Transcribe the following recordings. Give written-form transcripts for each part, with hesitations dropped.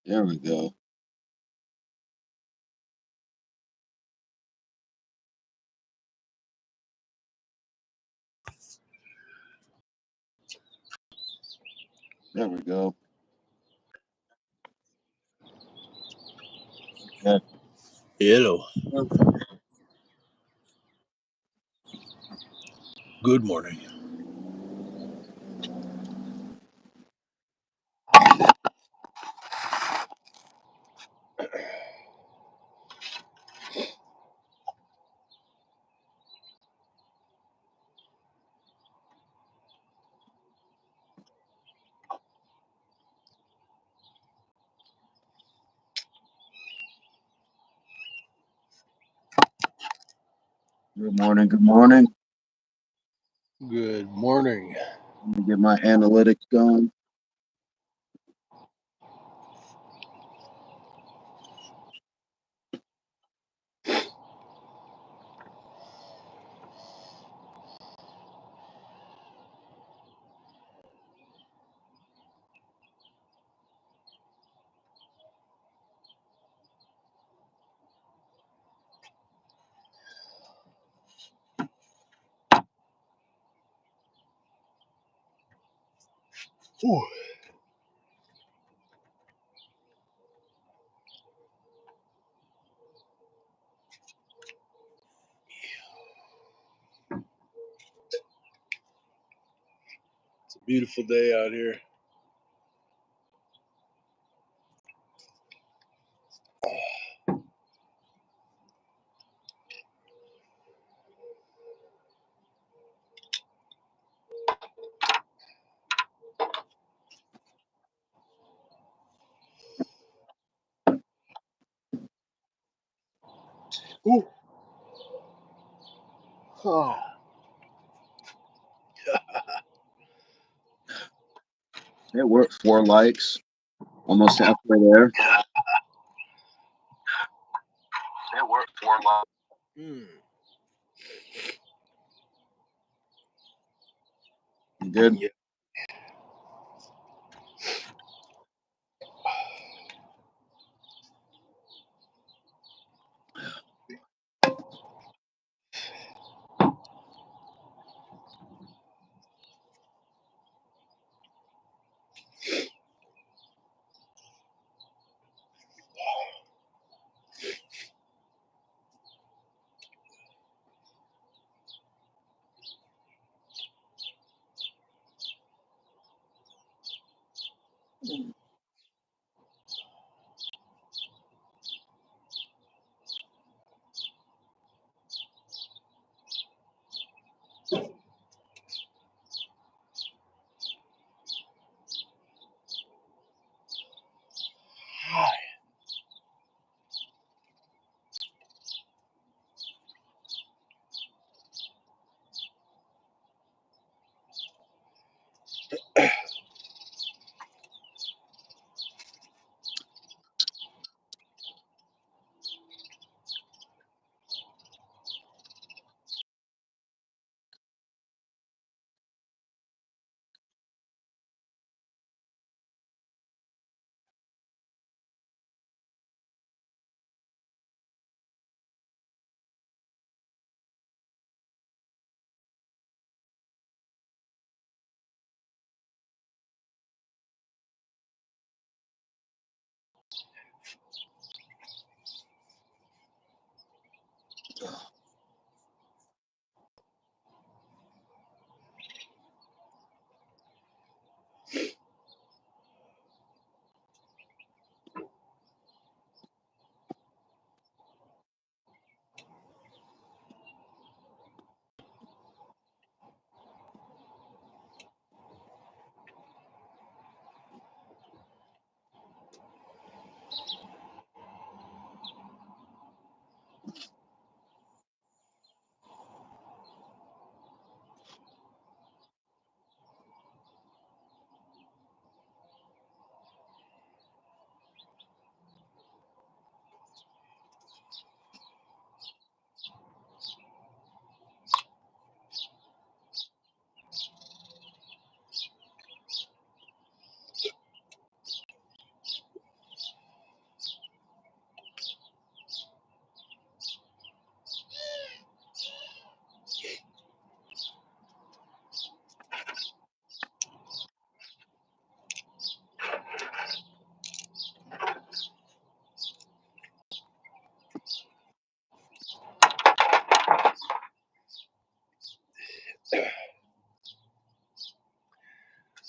There we go. There we go. Yeah. Hello. Good morning. Good morning. Good morning. Good morning. Let me get my analytics going. Ooh. It's a beautiful day out here. Ooh. Oh. It worked. 4 likes. Almost halfway there. It worked for my. You good? Yeah. Hi.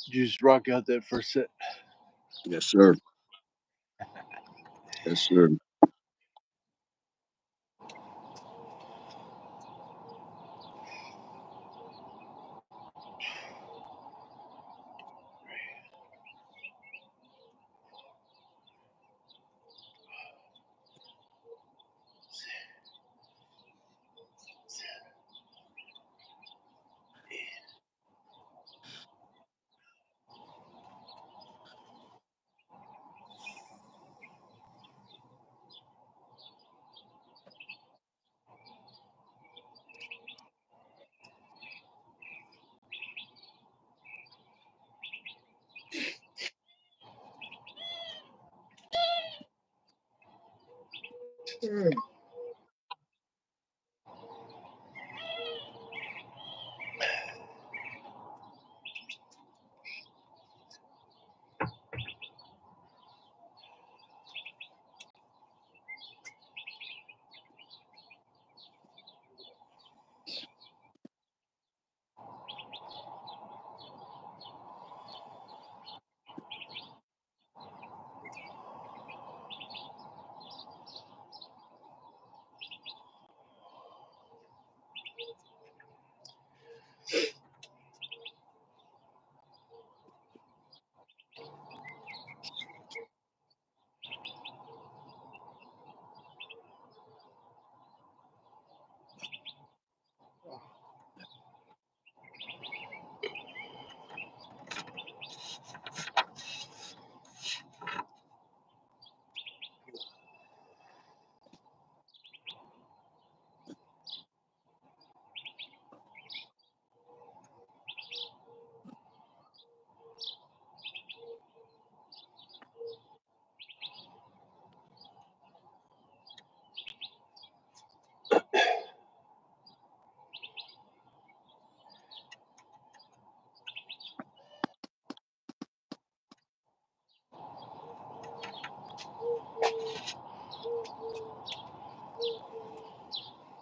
Did you just rock out that first set? Yes, sir. Yes, sir.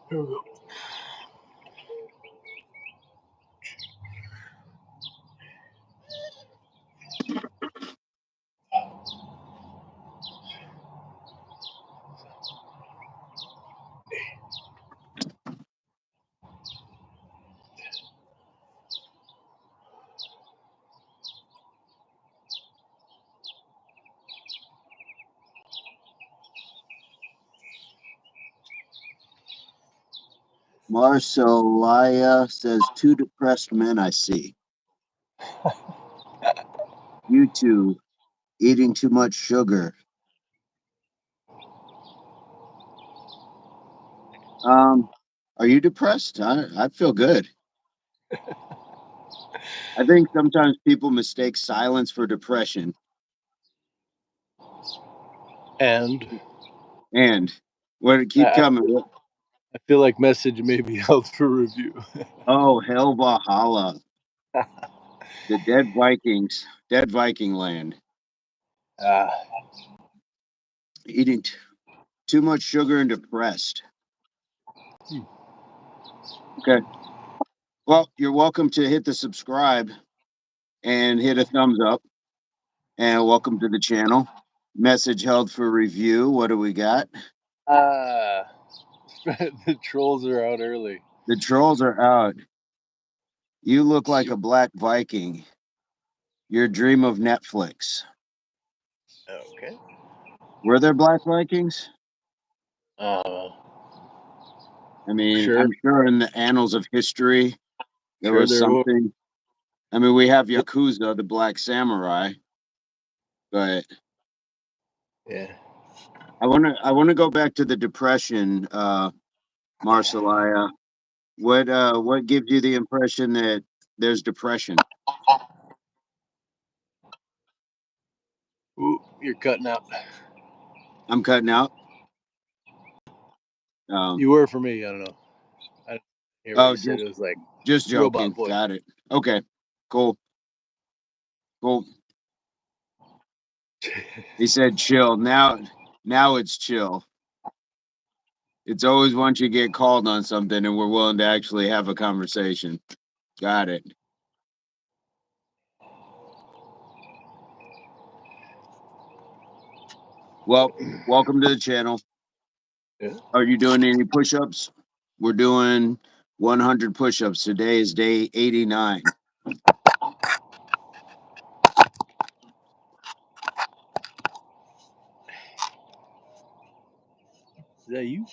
Here we go. Marcelia says, two depressed men I see. You two eating too much sugar. Um, are you depressed? I feel good. I think sometimes people mistake silence for depression. And And what keep I, coming? I feel like message may be held for review. Oh, hell Valhalla. The dead Vikings, dead Viking land. Ah, Eating too much sugar and depressed. Okay. Well, you're welcome to hit the subscribe and hit a thumbs up. And welcome to the channel. Message held for review. What do we got? ah, the trolls are out early. The trolls are out. You look like a black Viking. Your dream of Netflix. Okay. Were there black Vikings? Uh, I mean, sure, I'm sure in the annals of history there sure was there will. something. I mean, we have Yakuza, the black samurai, but Yeah. I want to go back to the depression, Marcelia. What gives you the impression that there's depression? Ooh, you're cutting out. I'm cutting out. Um, You were for me. I don't know. I didn't hear what oh, you said. It was like just robot joking. voice. Got it. Okay, cool, cool. He said chill. Now it's chill. It's always once you get called on something and we're willing to actually have a conversation. Got it. Well, welcome to the channel. Yeah. Are you doing any push-ups? We're doing 100 push-ups. Today is day 89. Is that you?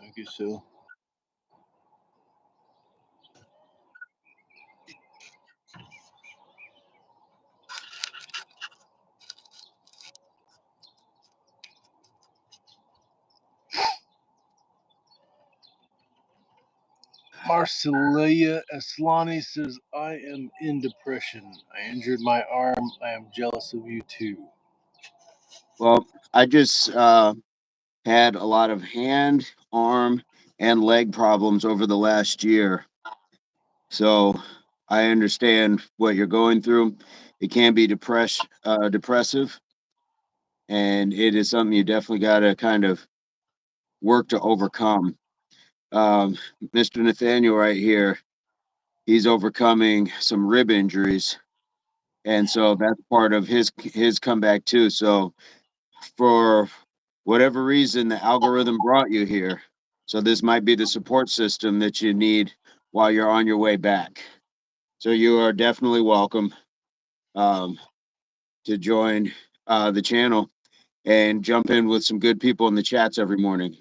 I guess so. Marcelia Aslani says, I am in depression. I injured my arm. I am jealous of you too. Well, I just had a lot of hand, arm, and leg problems over the last year. So I understand what you're going through. It can be depressive, and it is something you definitely got to kind of work to overcome. Um, Mr. Nathaniel right here, he's overcoming some rib injuries, and so that's part of his comeback too. So for whatever reason, the algorithm brought you here. So this might be the support system that you need while you're on your way back. So you are definitely welcome um, to join the channel and jump in with some good people in the chats every morning.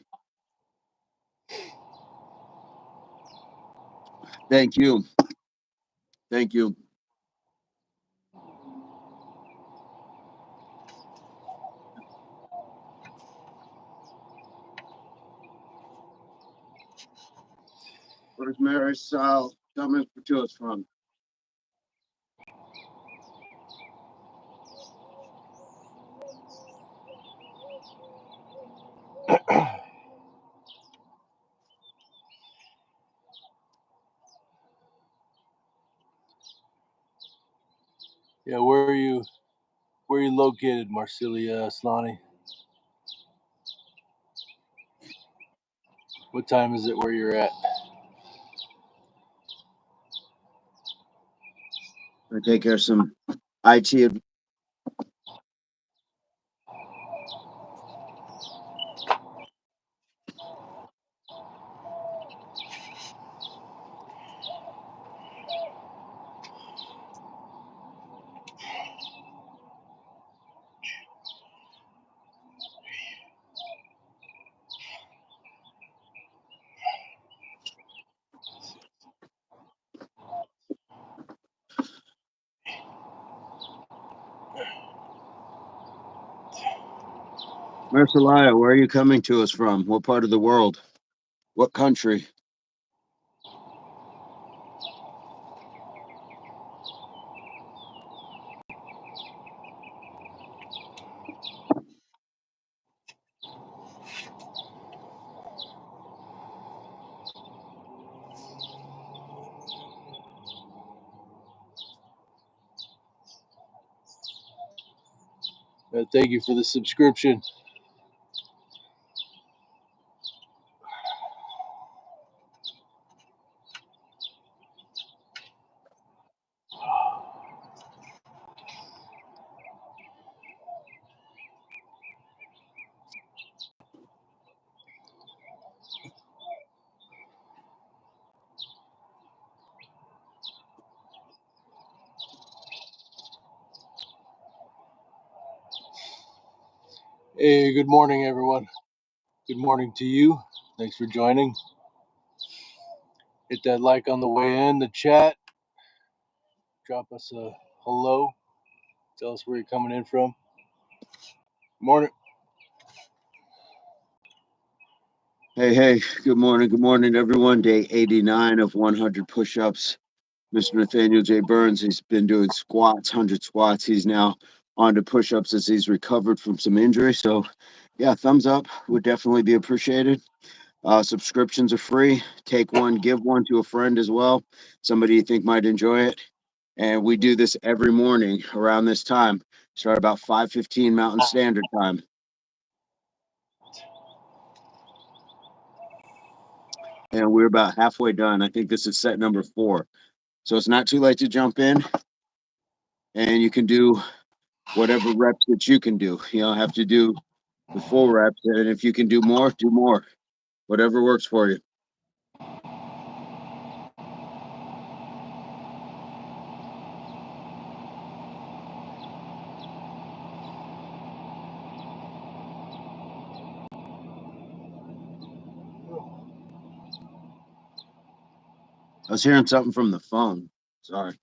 Thank you. Thank you. Where's Mary Sal coming to us from? Yeah, where are you? Where are you located, Marcelia Aslani? What time is it where you're at? I take care of some IT. Marcelia, where are you coming to us from? What part of the world? What country? Thank you for the subscription. Hey, good morning, everyone. Good morning to you. Thanks for joining. Hit that like on the way in, the chat. Drop us a hello. Tell us where you're coming in from. Morning. Hey, good morning, everyone. Day 89 of 100 push-ups. Mr. Nathaniel J Burns, he's been doing squats, 100 squats. He's now on to push-ups as he's recovered from some injury. So, yeah, thumbs up would definitely be appreciated. Subscriptions are free. Take one, give one to a friend as well, somebody you think might enjoy it. And we do this every morning around this time. Start about 5:15 Mountain Standard Time. And we're about halfway done. I think this is set number 4. So it's not too late to jump in, and you can do whatever reps that you can do. You don't have to do the full reps. And if you can do more, do more. Whatever works for you. I was hearing something from the phone. Sorry.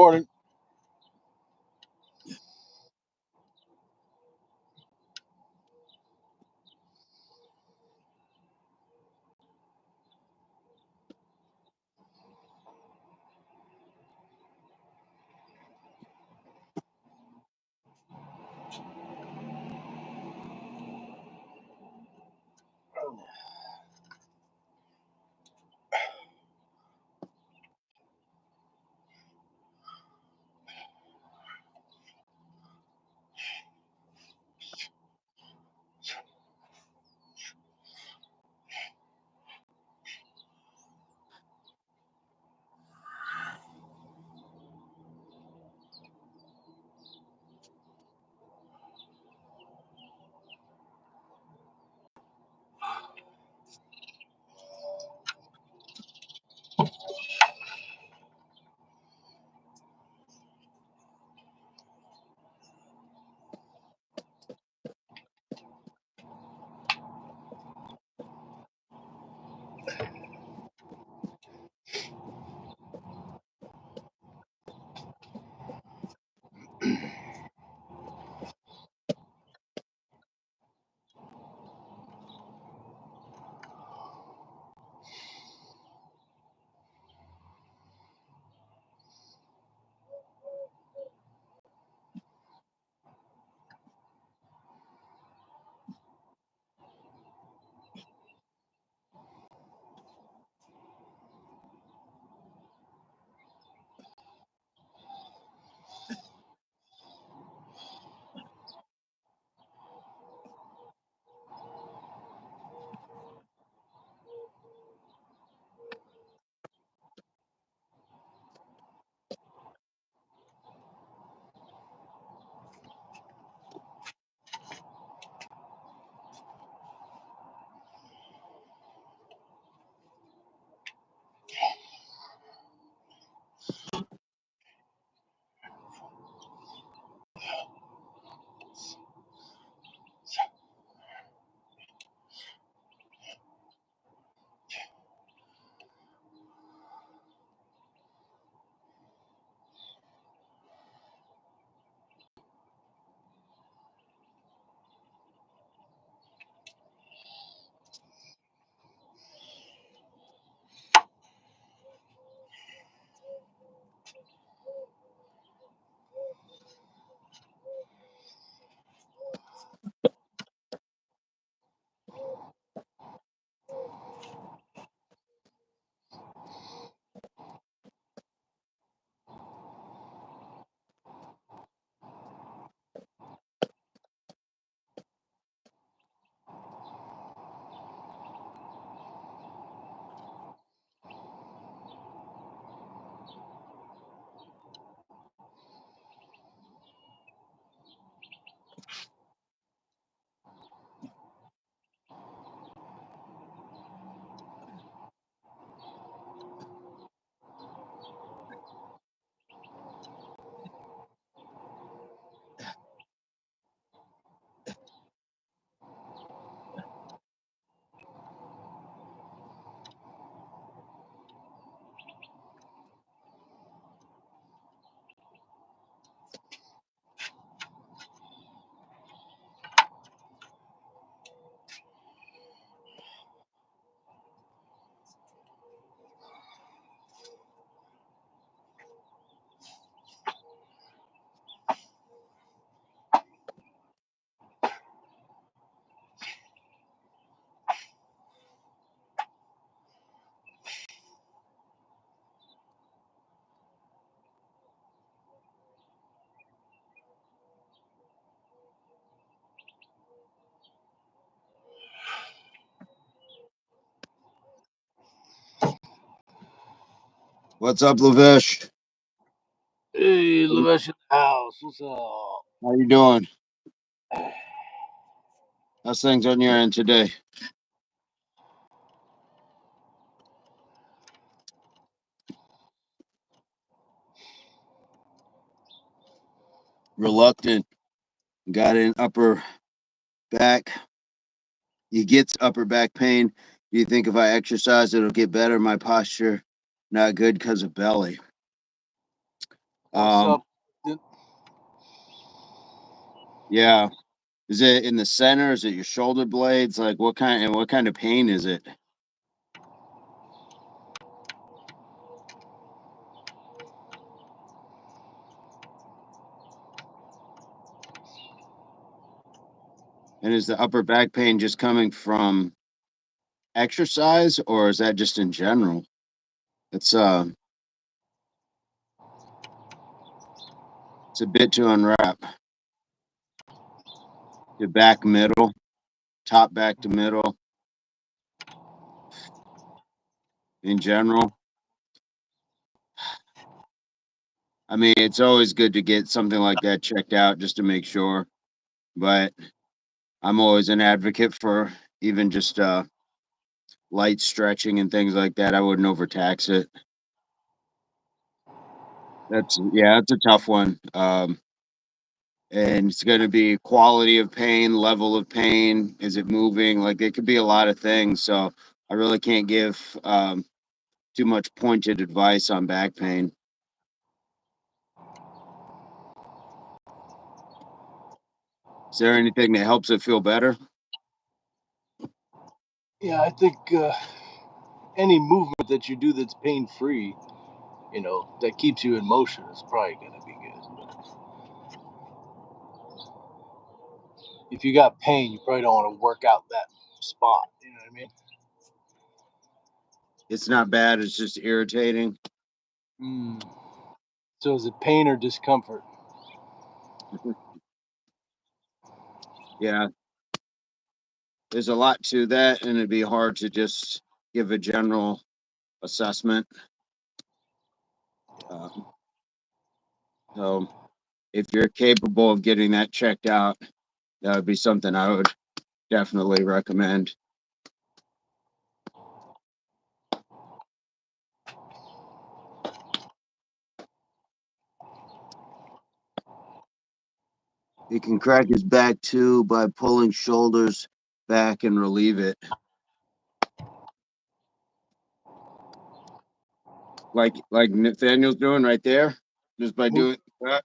Morning. What's up, Lavish? Hey, Lavesh in the house. What's up? How you doing? How's things on your end today? Reluctant. Got an upper back. You get upper back pain. Do you think if I exercise, it'll get better? My posture not good because of belly. What's up? Yeah. Is it in the center? Is it your shoulder blades? Like what kind of pain is it? And is the upper back pain just coming from exercise or is that just in general? It's a bit to unwrap. Your back middle, top back to middle in general. I mean, it's always good to get something like that checked out just to make sure. But I'm always an advocate for even just light stretching and things like that. I wouldn't overtax it. That's a tough one. And it's going to be quality of pain, level of pain. Is it moving? Like it could be a lot of things. So I really can't give too much pointed advice on back pain. Is there anything that helps it feel better? Yeah, I think any movement that you do that's pain free, that keeps you in motion is probably going to be good. But if you got pain, you probably don't want to work out that spot. You know what I mean? It's not bad. It's just irritating. Mm. So is it pain or discomfort? Yeah, there's a lot to that, and it'd be hard to just give a general assessment. Um, so, if you're capable of getting that checked out, that would be something I would definitely recommend. He can crack his back too by pulling shoulders back and relieve it, like Nathaniel's doing right there, just by Move. doing that.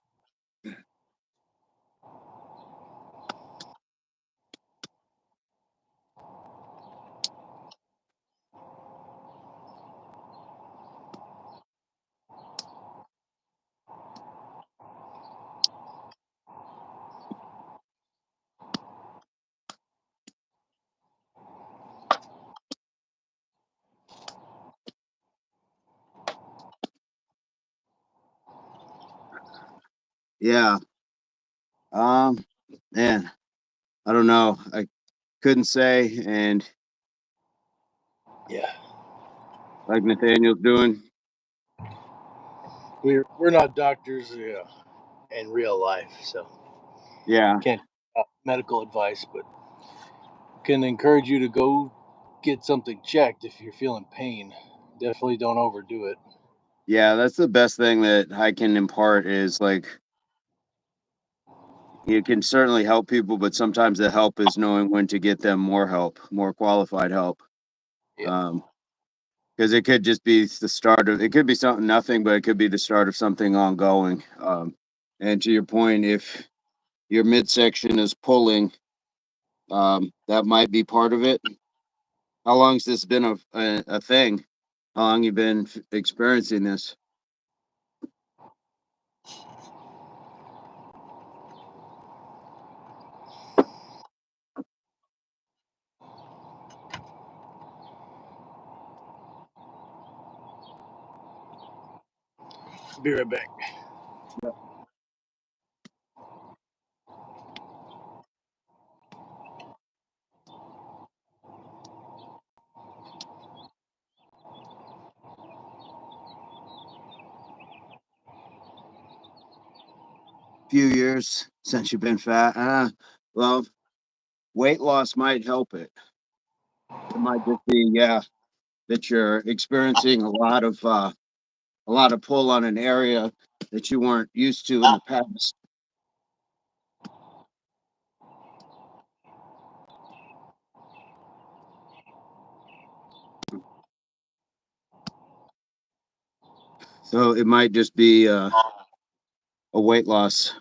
Yeah. Um. Man, I don't know. I couldn't say, and Yeah, like Nathaniel's doing. we're not doctors in real life, so Yeah. can't medical advice, but can encourage you to go get something checked if you're feeling pain. Definitely don't overdo it. Yeah, that's the best thing that I can impart is like you can certainly help people, but sometimes the help is knowing when to get them more help, more qualified help. Yeah. Um, because it could just be the start of it could be something nothing, but it could be the start of something ongoing. And to your point, if your midsection is pulling, that might be part of it. How long's this been a thing? How long you been experiencing this? Be right back. Few years since you've been fat. Well, weight loss might help it. It might just be, yeah, that you're experiencing a lot of pull on an area that you weren't used to in the past. So it might just be a weight loss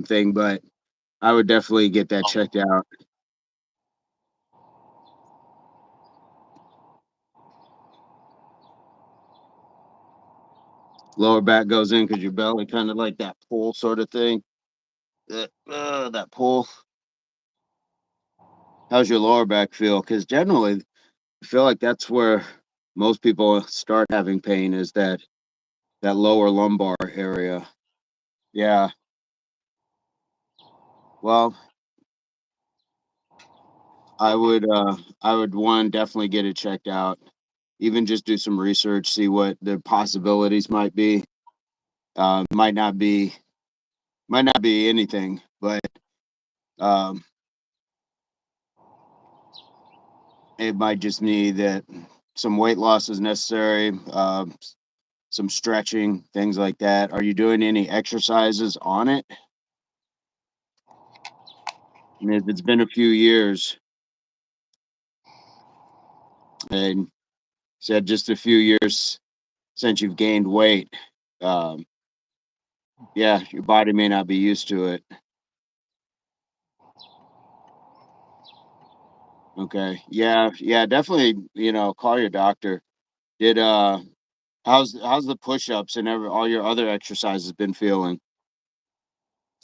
thing, but I would definitely get that checked out. Lower back goes in because your belly kind of like that pull sort of thing. That pull. How's your lower back feel? Because generally, I feel like that's where most people start having pain is that lower lumbar area. Yeah. Well, I would one definitely get it checked out. Even just do some research, see what the possibilities might be. Might not be anything, but um, it might just need that some weight loss is necessary, some stretching, things like that. Are you doing any exercises on it? I mean, if it's been a few years and said just a few years since you've gained weight, um, yeah, your body may not be used to it. Okay. Yeah, yeah, definitely, call your doctor. Did how's the push-ups and all your other exercises been feeling?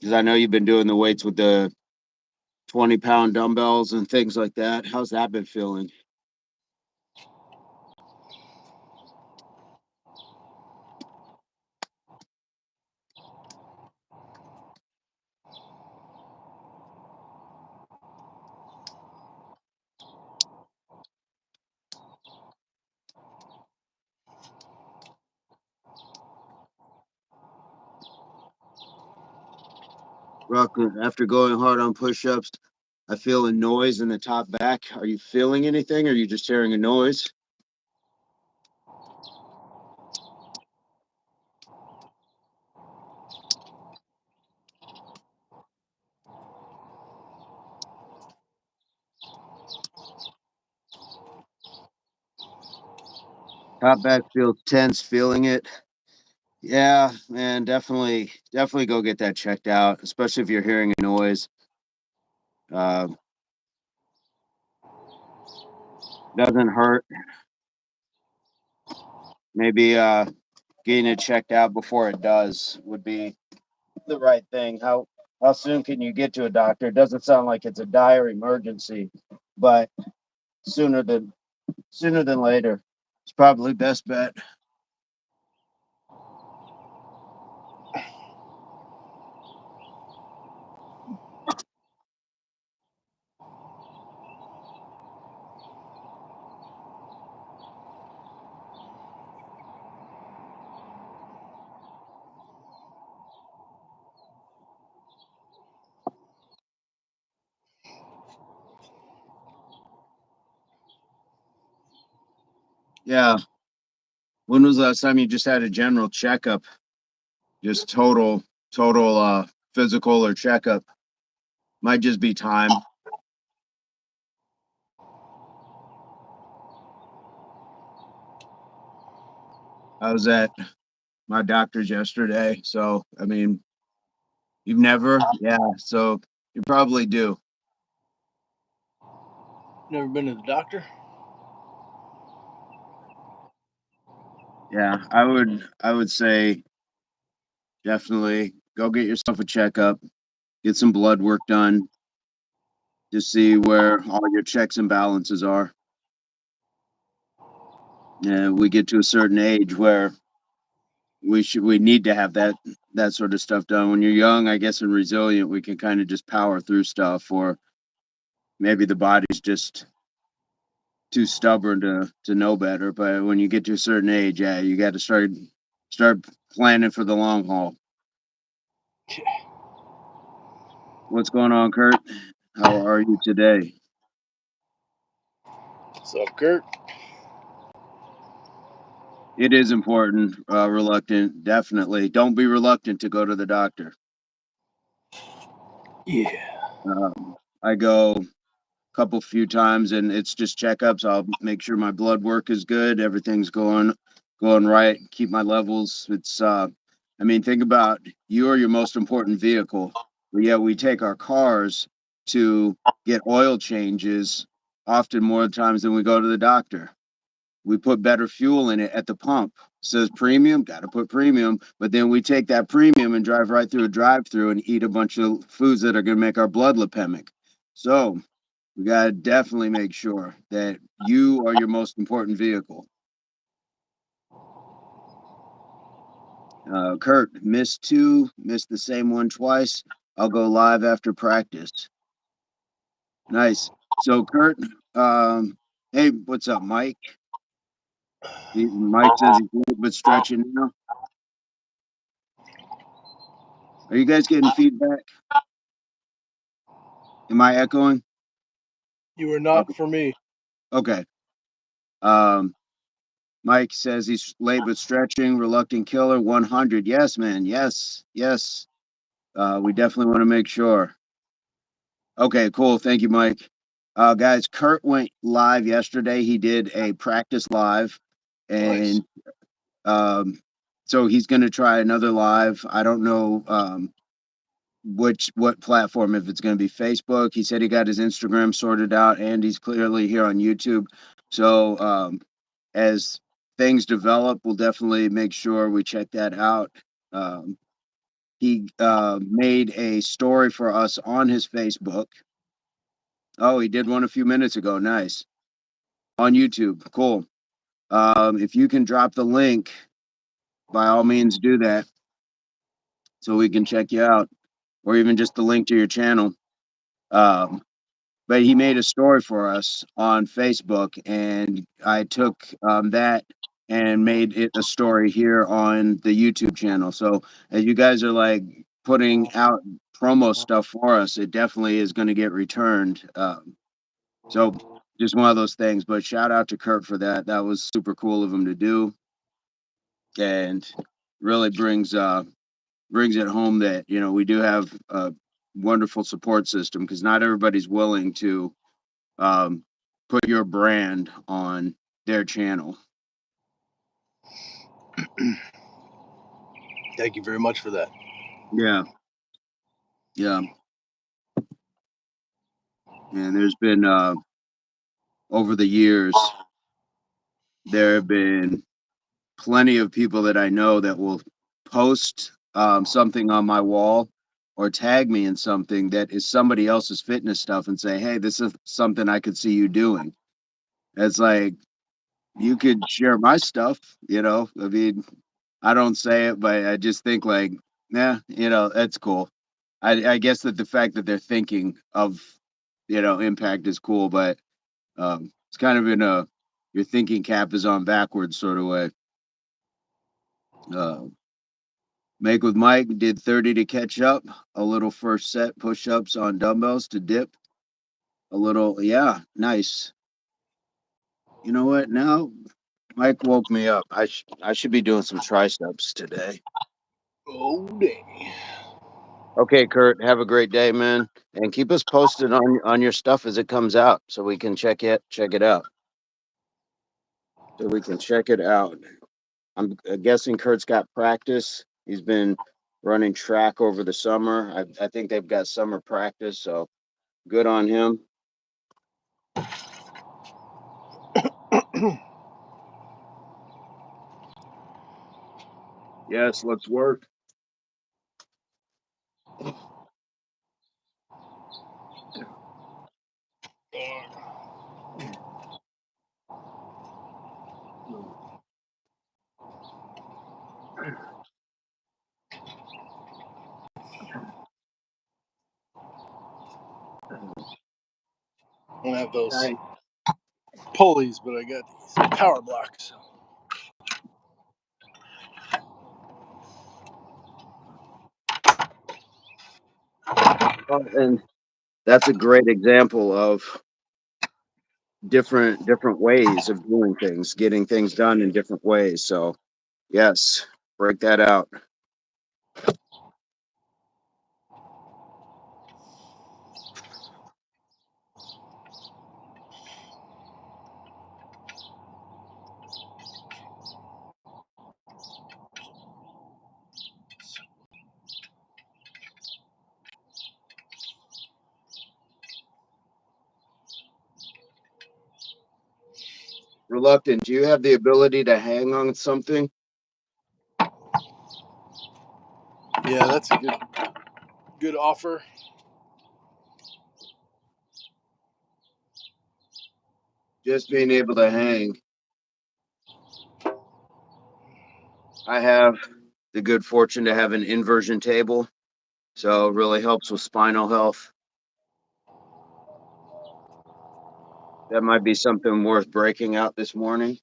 Because I know you've been doing the weights with the 20-pound dumbbells and things like that. How's that been feeling? Rock, after going hard on push-ups, I feel a noise in the top back. Are you feeling anything or are you just hearing a noise? Top back feels tense, feeling it. Yeah, man, definitely go get that checked out, especially if you're hearing a noise. Uh, doesn't hurt. Maybe getting it checked out before it does would be the right thing. How soon can you get to a doctor? It doesn't sound like it's a dire emergency, but sooner than sooner than later. It's probably best bet. Yeah. When was the last time you just had a general checkup? Just total physical or checkup. Might just be time. I was at my doctor's yesterday. So I mean, you've never, yeah. So you probably do. Never been to the doctor? Yeah, I would say definitely go get yourself a checkup, get some blood work done to see where all your checks and balances are. And we get to a certain age where we need to have that sort of stuff done. When you're young, I guess, and resilient, we can kind of just power through stuff, or maybe the body's just too stubborn to know better. But when you get to a certain age, yeah, you got to start planning for the long haul. What's going on, Kurt? How are you today? What's up, Kurt? It is important. Reluctant, definitely. Don't be reluctant to go to the doctor. Yeah. I go a couple few times, and it's just checkups. I'll make sure my blood work is good, everything's going right, keep my levels. It's I mean, think about you are your most important vehicle, but yet we take our cars to get oil changes often more times than we go to the doctor. We put better fuel in it at the pump. Says premium, got to put premium, but then we take that premium and drive right through a drive-through and eat a bunch of foods that are going to make our blood lipemic. So we got to definitely make sure that you are your most important vehicle. Kurt, missed two, missed the same one twice. I'll go live after practice. Nice. So, Kurt, hey, what's up, Mike? Mike says he's late but stretching now. Are you guys getting feedback? Am I echoing? You are not Okay. for me. Okay. Um, Mike says he's late but stretching. Reluctant killer, 100. Yes, man. Yes, yes. We definitely want to make sure. Okay, cool. Thank you, Mike. Guys, Kurt went live yesterday. He did a practice live, Nice. and um, so he's going to try another live. I don't know what platform, if it's going to be Facebook. He said he got his Instagram sorted out, and he's clearly here on YouTube. So as things develop, we'll definitely make sure we check that out. He made a story for us on his Facebook. Oh, he did one a few minutes ago. Nice. On YouTube. Cool. If you can drop the link, by all means do that so we can check you out, or even just the link to your channel. Um, but he made a story for us on Facebook, and I took that and made it a story here on the YouTube channel. So as you guys are like putting out promo stuff for us, it definitely is going to get returned. So just one of those things. But shout out to Kurt for that. That was super cool of him to do, and really brings it home that we do have a wonderful support system, because not everybody's willing to um, put your brand on their channel. Thank you very much for that. Yeah, yeah. And there's been over the years, there have been plenty of people that I know that will post something on my wall or tag me in something that is somebody else's fitness stuff and say, hey, this is something I could see you doing. It's like, you could share my stuff, I mean, I don't say it, but I just think like, yeah, that's cool. I guess that the fact that they're thinking of, impact is cool, but it's kind of in a your thinking cap is on backwards sort of way. Uh, Make with Mike did 30 to catch up, a little first set push ups on dumbbells to dip, a little, yeah, nice. You know what? Now Mike woke me up. I should be doing some triceps today. Oh, dang. Okay, Kurt, have a great day, man, and keep us posted on your stuff as it comes out, so we can check it out. So we can check it out. I'm guessing Kurt's got practice. He's been running track over the summer. I think they've got summer practice, so good on him. Yes, let's work. I don't have those pulleys, but I got these power blocks. And that's a great example of different ways of doing things, getting things done in different ways. So yes, break that out. Reluctant, do you have the ability to hang on something? Yeah, that's a good offer. Just being able to hang. I have the good fortune to have an inversion table, so it really helps with spinal health. That might be something worth breaking out this morning.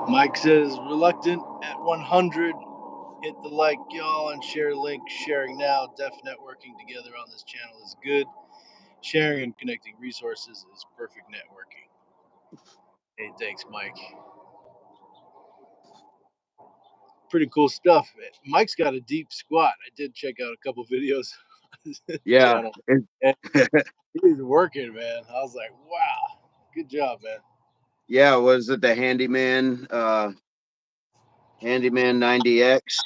Mike says reluctant at 100. Hit the like, y'all, and share link. Sharing now. Def networking together on this channel is good. Sharing and connecting resources is perfect networking. Hey, thanks, Mike. Pretty cool stuff. Mike's got a deep squat. I did check out a couple videos on his Yeah. channel, and he's working, man. I was like, wow, good job, man. Yeah, was it the Handyman 90X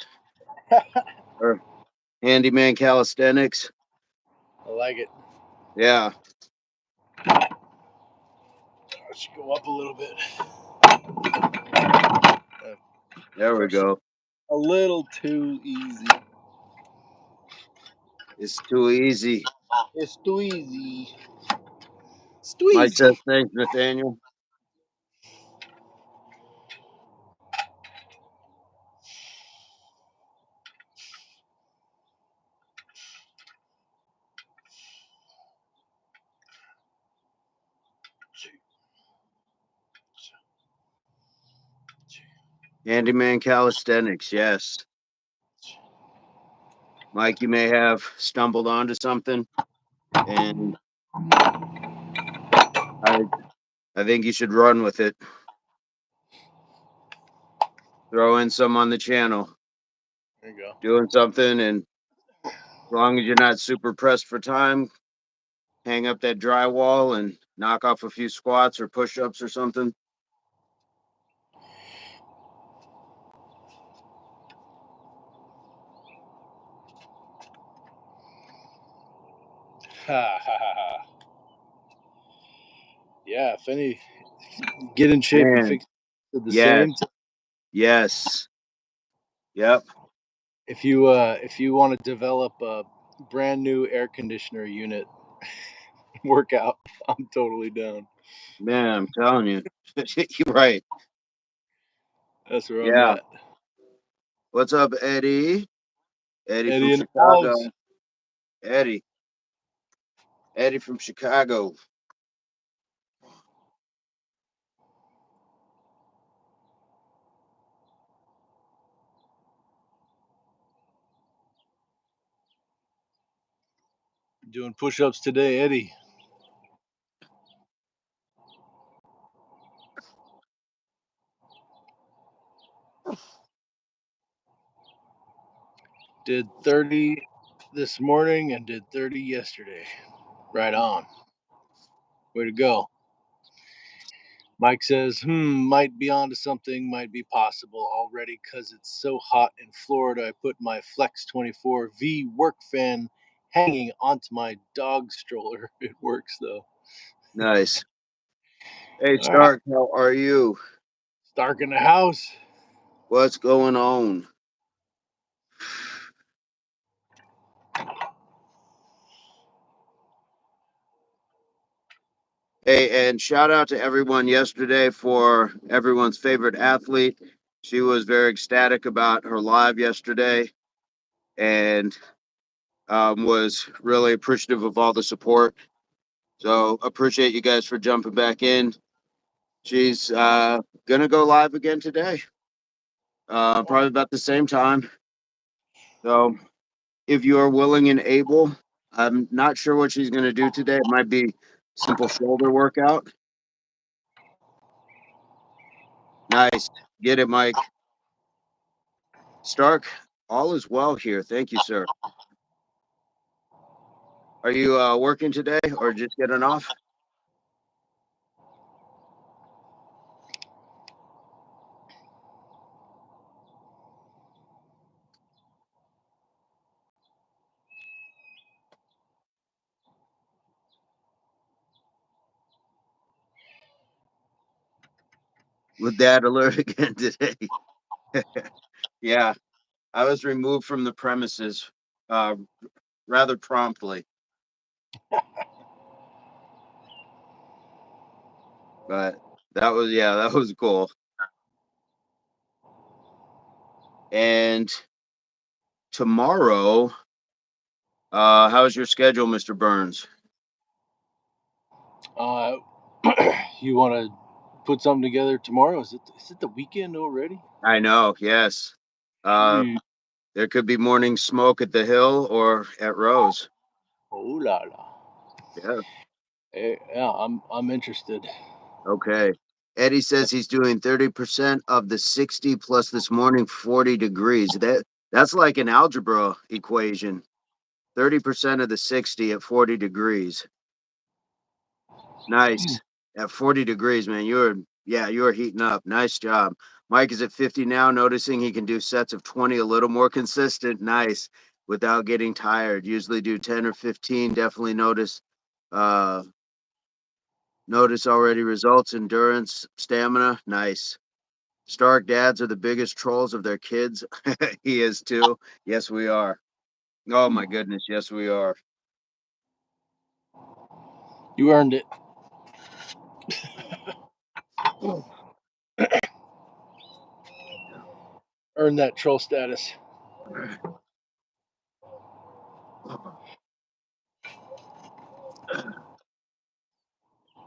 or Handyman Calisthenics? I like it. Yeah, I should go up a little bit. there we Pressure go. a little too easy. It's too easy. It's too easy. It's too Mike easy. says, thanks, Nathaniel. Handyman Calisthenics, yes. Mike, you may have stumbled onto something, and I, I think you should run with it. Throw in some on the channel, There you go. doing something, and as long as you're not super pressed for time, hang up that drywall and knock off a few squats or push-ups or something. Ha ha ha ha. Yeah, if any, get in shape and Man, fix it at the yes, same time. yes, yep. If you want to develop a brand new air conditioner unit workout, I'm totally down. Man, I'm telling you, you're right. That's where I'm Yeah. at. What's up, Eddie? Eddie from Eddie in the Chicago. house. Eddie. Eddie from Chicago. Doing push-ups today, Eddie. Did 30 this morning and did 30 yesterday. Right on. Way to go. Mike says, might be onto something, might be possible already because it's so hot in Florida. I put my Flex 24V work fan hanging onto my dog stroller. It works though. Nice. Hey, All right. Stark, how are you? It's dark in the house. What's going on? Hey, and shout out to everyone yesterday for everyone's favorite athlete. She was very ecstatic about her live yesterday and was really appreciative of all the support. So appreciate you guys for jumping back in. She's gonna go live again today, probably about the same time. So if you are willing and able, I'm not sure what she's gonna do today. It might be simple shoulder workout. Nice, get it, Mike. Stark, all is well here. Thank you, sir. Are you working today or just getting off? with that alert again today. Yeah, I was removed from the premises uh, rather promptly, but that was cool. And tomorrow, how's your schedule, Mr. Burns? Uh, you want to put something together tomorrow? Is it the weekend already? I know, yes. Uh, Shoot. there could be morning smoke at the Hill or at Rose. Oh la la. Yeah. Yeah, I'm interested. Okay. Eddie says he's doing 30% of the 60 plus this morning 40 degrees. That's like an algebra equation. 30% of the 60 at 40 degrees. Nice. At 40 degrees, man. You're heating up. Nice job. Mike is at 50 now, noticing he can do sets of 20 a little more consistent. Nice. Without getting tired. Usually do 10 or 15. Definitely uh notice already results, endurance, stamina. Nice. Stark dads are the biggest trolls of their kids. He is too. Yes, we are. Oh my goodness, yes we are. You earned it. Earned that troll status.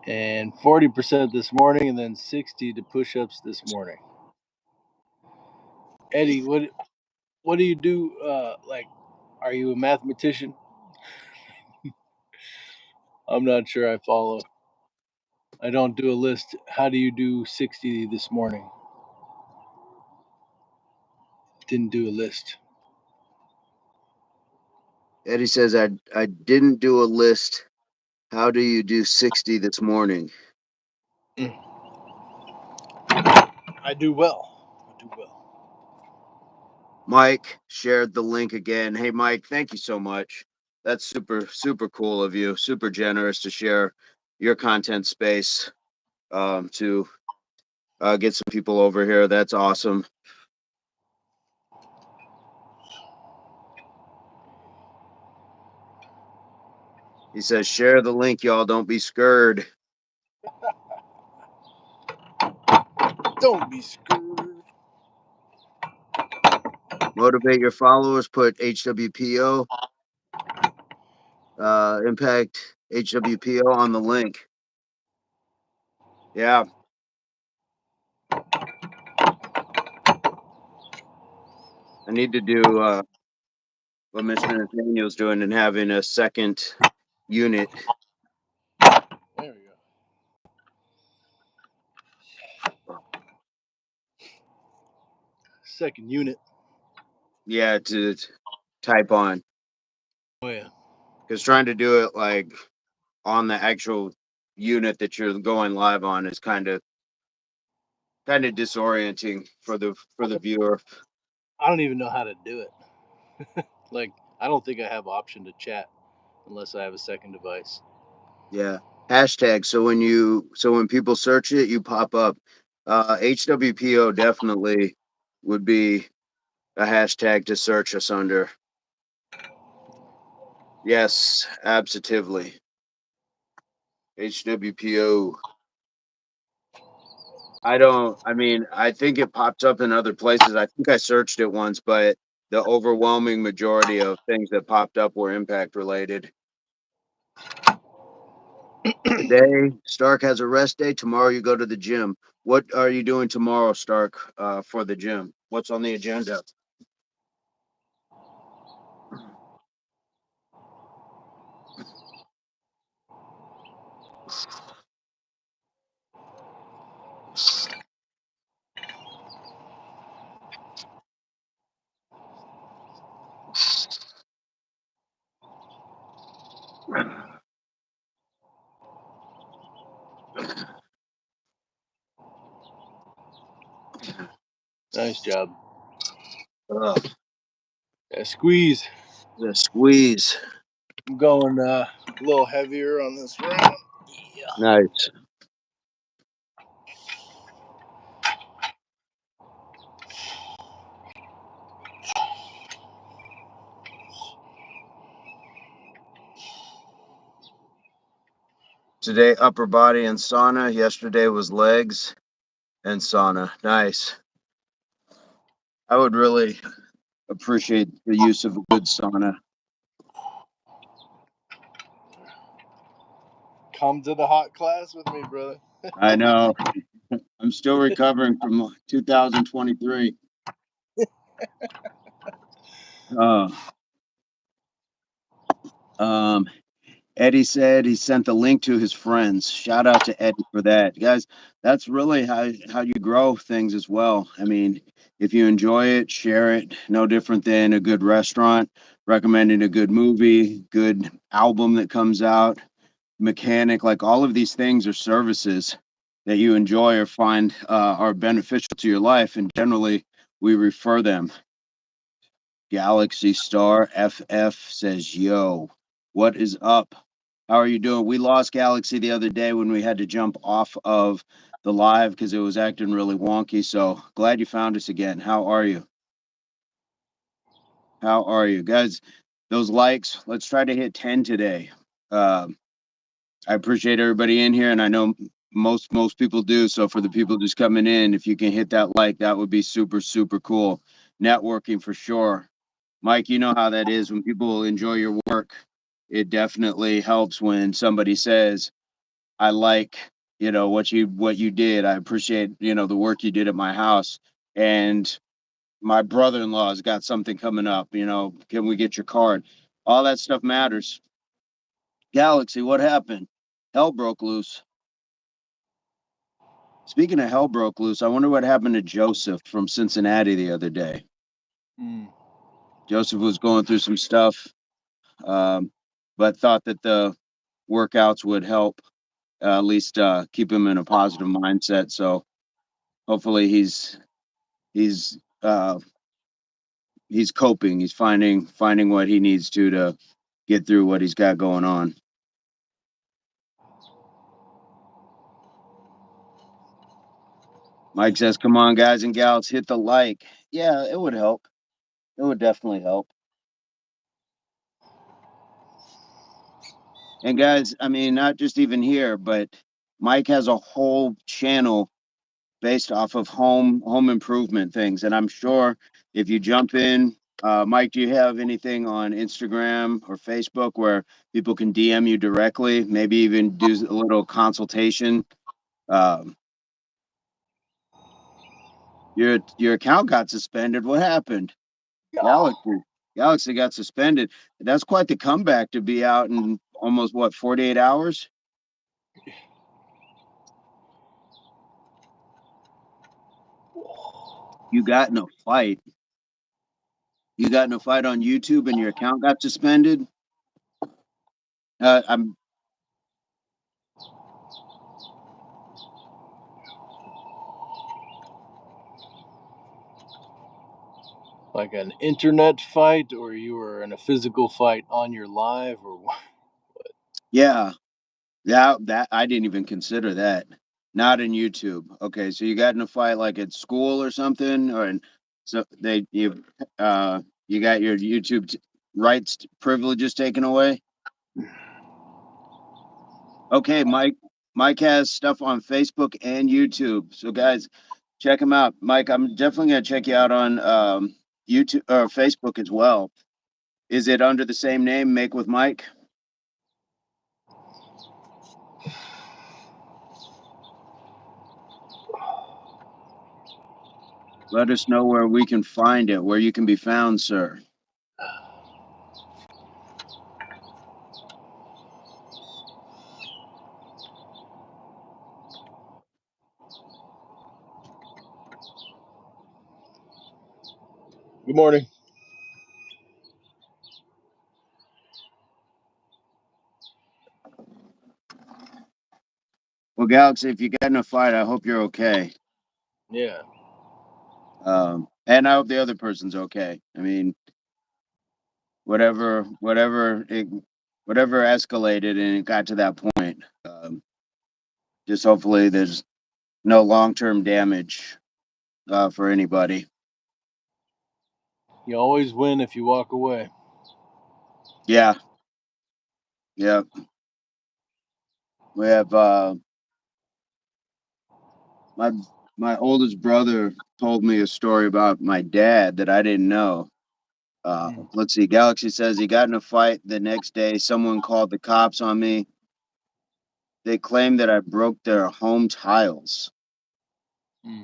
And 40% this morning, and then 60 to push-ups this morning. Eddie, what do you do? Like, are you a mathematician? I'm not sure I follow. I don't do a list. How do you do 60 this morning? Didn't do a list. Eddie says I didn't do a list. How do you do 60 this morning? I do well. I do well. Mike shared the link again. Hey Mike, thank you so much. That's super cool of you. Super generous to share your content space to get some people over here. That's awesome. He says share the link, y'all. Don't be scared. Don't be screwed. Motivate your followers. Put HWPO impact HWPO on the link. Yeah, I need to do what Mr. Nathaniel's doing and having a second unit. There we go. Second unit. Yeah, to type on Oh yeah. because trying to do it like on the actual unit that you're going live on is kind of disorienting for the viewer. I don't even know how to do it. Like, I don't think I have option to chat unless I have a second device. Yeah, hashtag. So when people search it, you pop up. HWPO definitely would be a hashtag to search us under. Yes, absolutely. HWPO. I mean, I think it pops up in other places. I think I searched it once, but the overwhelming majority of things that popped up were impact related. Today, Stark has a rest day. Tomorrow, you go to the gym. What are you doing tomorrow, Stark, for the gym? What's on the agenda? Nice job. Ugh, Yeah, squeeze. the squeeze. I'm going a little heavier on this round. Yeah. Nice. Today, upper body and sauna. Yesterday was legs and sauna. Nice. I would really appreciate the use of a good sauna. Come to the hot class with me, brother. I know. I'm still recovering from 2023. Uh, um, Eddie said he sent the link to his friends. Shout out to Eddie for that. Guys, that's really how you grow things as well. I mean, if you enjoy it, share it. No different than a good restaurant, recommending a good movie, good album that comes out, mechanic, like all of these things are services that you enjoy or find are beneficial to your life. And generally, we refer them. Galaxy Star FF says, "Yo, what is up? How are you doing?" We lost Galaxy the other day when we had to jump off of the live because it was acting really wonky. So glad you found us again. How are you? How are you, guys? Those likes, let's try to hit 10 today. Um, I appreciate everybody in here, and I know most people do. So for the people just coming in, if you can hit that like, that would be super cool. Networking for sure. Mike, you know how that is when people enjoy your work. It definitely helps when somebody says, "I like, what you did. I appreciate, the work you did at my house." And my brother-in-law's got something coming up, can we get your card? All that stuff matters. Galaxy, what happened? Hell broke loose. Speaking of hell broke loose, I wonder what happened to Joseph from Cincinnati the other day. Mm. Joseph was going through some stuff, but thought that the workouts would help at least keep him in a positive mindset. So hopefully he's uh, he's coping. He's finding what he needs to get through what he's got going on. Mike says, "Come on, guys and gals, hit the like." Yeah, it would help. It would definitely help. And guys, I mean, not just even here, but Mike has a whole channel based off of home improvement things. And I'm sure if you jump in, Mike, do you have anything on Instagram or Facebook where people can DM you directly? Maybe even do a little consultation. Um, your account got suspended. What happened? Galaxy. Galaxy got suspended. That's quite the comeback to be out in almost what 48 hours. You got in a fight. You got in a fight on YouTube and your account got suspended. I'm Like an internet fight, or you were in a physical fight on your live, or what? yeah. That I didn't even consider that. Not in YouTube. Okay, so you got in a fight like at school or something, so you got your YouTube rights privileges taken away. Okay, Mike has stuff on Facebook and YouTube. So guys, check him out. Mike, I'm definitely gonna check you out on YouTube or Facebook as well. Is it under the same name, Make with Mike? Let us know where we can find it, where you can be found, sir. Good morning. Well, Galaxy, if you get in a fight, I hope you're okay. Yeah. And I hope the other person's okay. I mean, whatever escalated and it got to that point. Just hopefully there's no long-term damage for anybody. You always win if you walk away. Yeah, yeah. We have my my oldest brother told me a story about my dad that I didn't know. Mm, Let's see. Galaxy says he got in a fight the next day. Someone called the cops on me. They claimed that I broke their home tiles, mm.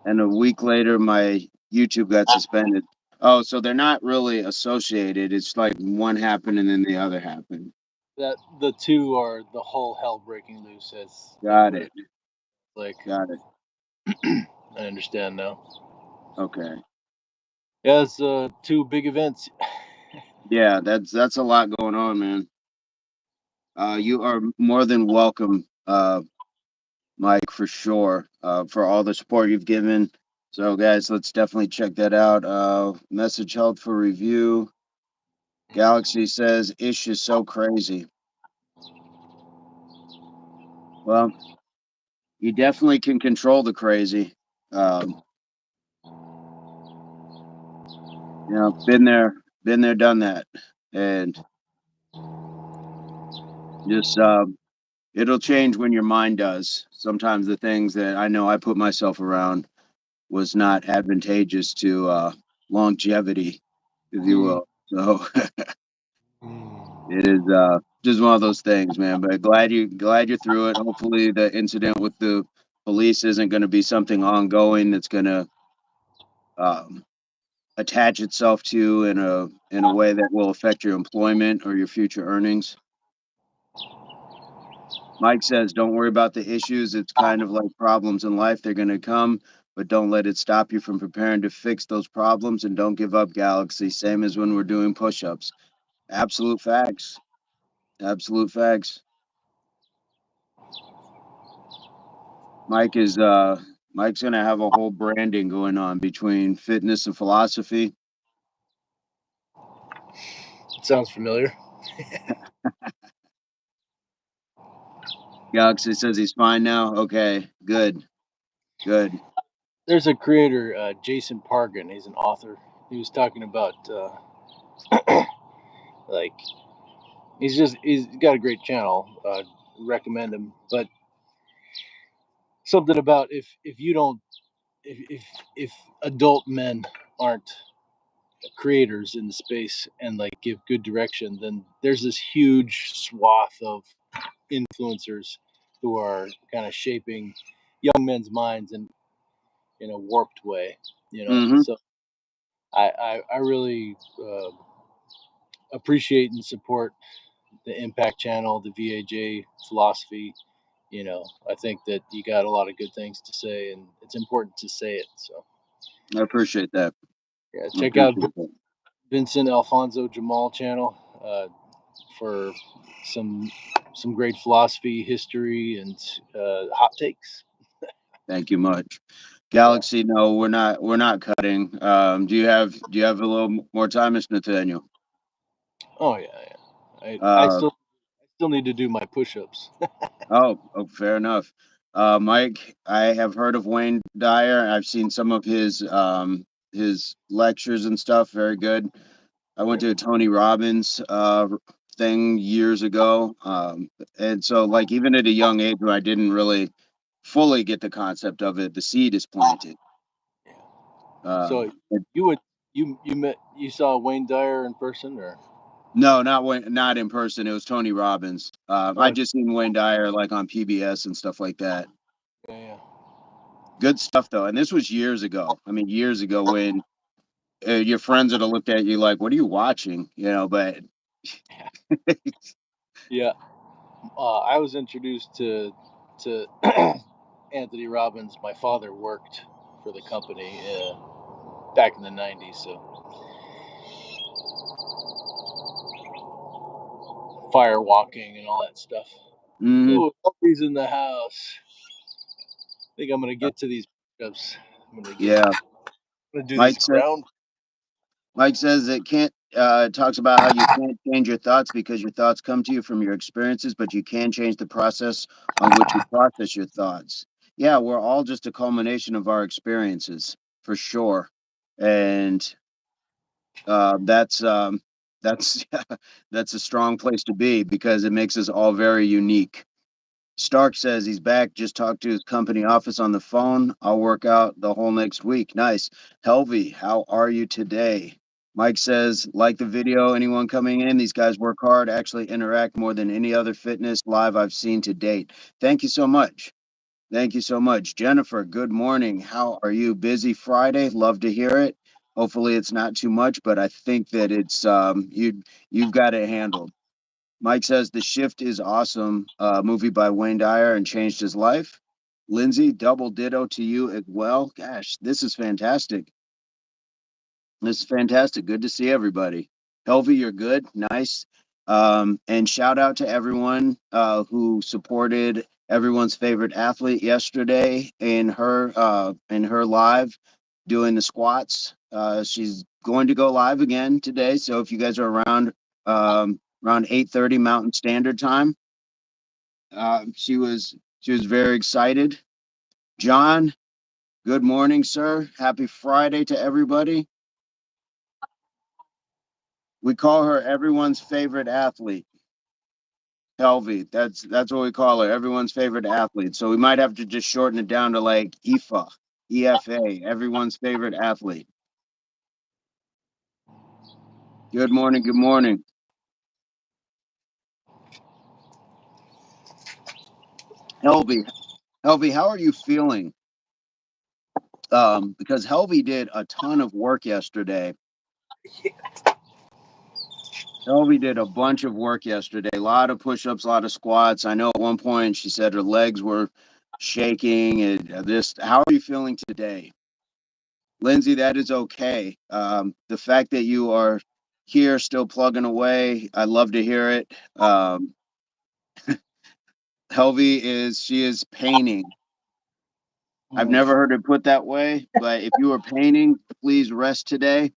and a week later, my YouTube got suspended. Oh, so they're not really associated. It's like one happened and then the other happened. That the two are the whole hell breaking loose, as Got what it. it like. Got it. I understand now. Okay. Yeah, it's two big events. Yeah, that's a lot going on, man. You are more than welcome, Mike, for sure, for all the support you've given. So, guys, let's definitely check that out. Message held for review. Galaxy says Ish is so crazy. Well, you definitely can control the crazy. Um, been there, done that, and just it'll change when your mind does. Sometimes the things that I know I put myself around was not advantageous to longevity, if you Mm, will. So mm. it is just one of those things, man. But glad you're through it. Hopefully, the incident with the police isn't going to be something ongoing that's going to um, attach itself to in a way that will affect your employment or your future earnings. Mike says, "Don't worry about the issues. It's kind of like problems in life; they're going to come." But don't let it stop you from preparing to fix those problems and don't give up, Galaxy. Same as when we're doing push ups. Absolute facts. Absolute facts. Mike is Mike's gonna have a whole branding going on between fitness and philosophy. Sounds familiar. Galaxy says he's fine now. Okay, good, good. There's a creator, Jason Pargin. He's an author. He was talking about like he's got a great channel. Recommend him, but something about if you don't if adult men aren't creators in the space and like give good direction, then there's this huge swath of influencers who are kind of shaping young men's minds in a warped way, you know. Mm-hmm. So I really appreciate and support the Impact Channel, the VAJ philosophy. You know, I think that you got a lot of good things to say, and it's important to say it. So I appreciate that. yeah, I check out appreciate that. Vincent Alfonso Jamal channel for some some great philosophy, history, and hot takes. Thank you much. Yeah. Galaxy, no, we're not cutting. Do you have a little more time, Miss Nathaniel? Oh yeah, yeah. Uh I still need to do my push-ups. oh, fair enough. Mike, I have heard of Wayne Dyer. I've seen some of his lectures and stuff. Very good. I went to a Tony Robbins thing years ago, and so like even at a young age where I didn't really fully get the concept of it, the seed is planted. Yeah. So Um, you would you saw Wayne Dyer in person or? no, not in person. It was Tony Robbins. I Oh just seen Wayne Dyer like on PBS and stuff like that. yeah, yeah. Good stuff though, and this was years ago. I mean, years ago when your friends would have looked at you like, "What are you watching?" You know, but Yeah. I was introduced to Anthony Robbins. My father worked for the company back in the '90s, so fire walking and all that stuff. mm, Oh, puppies in the house. I think I'm gonna get to these push-ups. yeah. I'm gonna do these Mike said ground. Mike says it can't talks about how you can't change your thoughts because your thoughts come to you from your experiences, but you can change the process on which you process your thoughts. Yeah, we're all just a culmination of our experiences, for sure. And uh, that's um, That's that's a strong place to be because it makes us all very unique. Stark says he's back. Just talked to his company office on the phone. I'll work out the whole next week. Nice. Helvy, how are you today? Mike says, like the video, anyone coming in, these guys work hard, actually interact more than any other fitness live I've seen to date. Thank you so much. Thank you so much. Jennifer, good morning. How are you? Busy Friday? Love to hear it. Hopefully it's not too much, but I think that it's you've got it handled. Mike says The Shift is awesome. Movie by Wayne Dyer and changed his life. Lindsay, double ditto to you as well. Gosh, this is fantastic. This is fantastic. Good to see everybody. Helvy, you're good. Nice. And shout out to everyone who supported everyone's favorite athlete yesterday in her live doing the squats. She's going to go live again today. So if you guys are around 8:30 Mountain Standard Time, she was very excited. John, good morning, sir. Happy Friday to everybody. We call her everyone's favorite athlete. Helvy. That's what we call her. Everyone's favorite athlete. So we might have to just shorten it down to like EFA, EFA, everyone's favorite athlete. Good morning. Good morning. Helvy. Helvy, how are you feeling? Because Helvy did a ton of work yesterday. Helvy did a bunch of work yesterday. A lot of push-ups, a lot of squats. I know at one point she said her legs were shaking. And just how are you feeling today? Lindsay, that is okay. The fact that you are here still plugging away, I love to hear it. Helvy she is painting. I've never heard it put that way, but if you are painting, please rest today.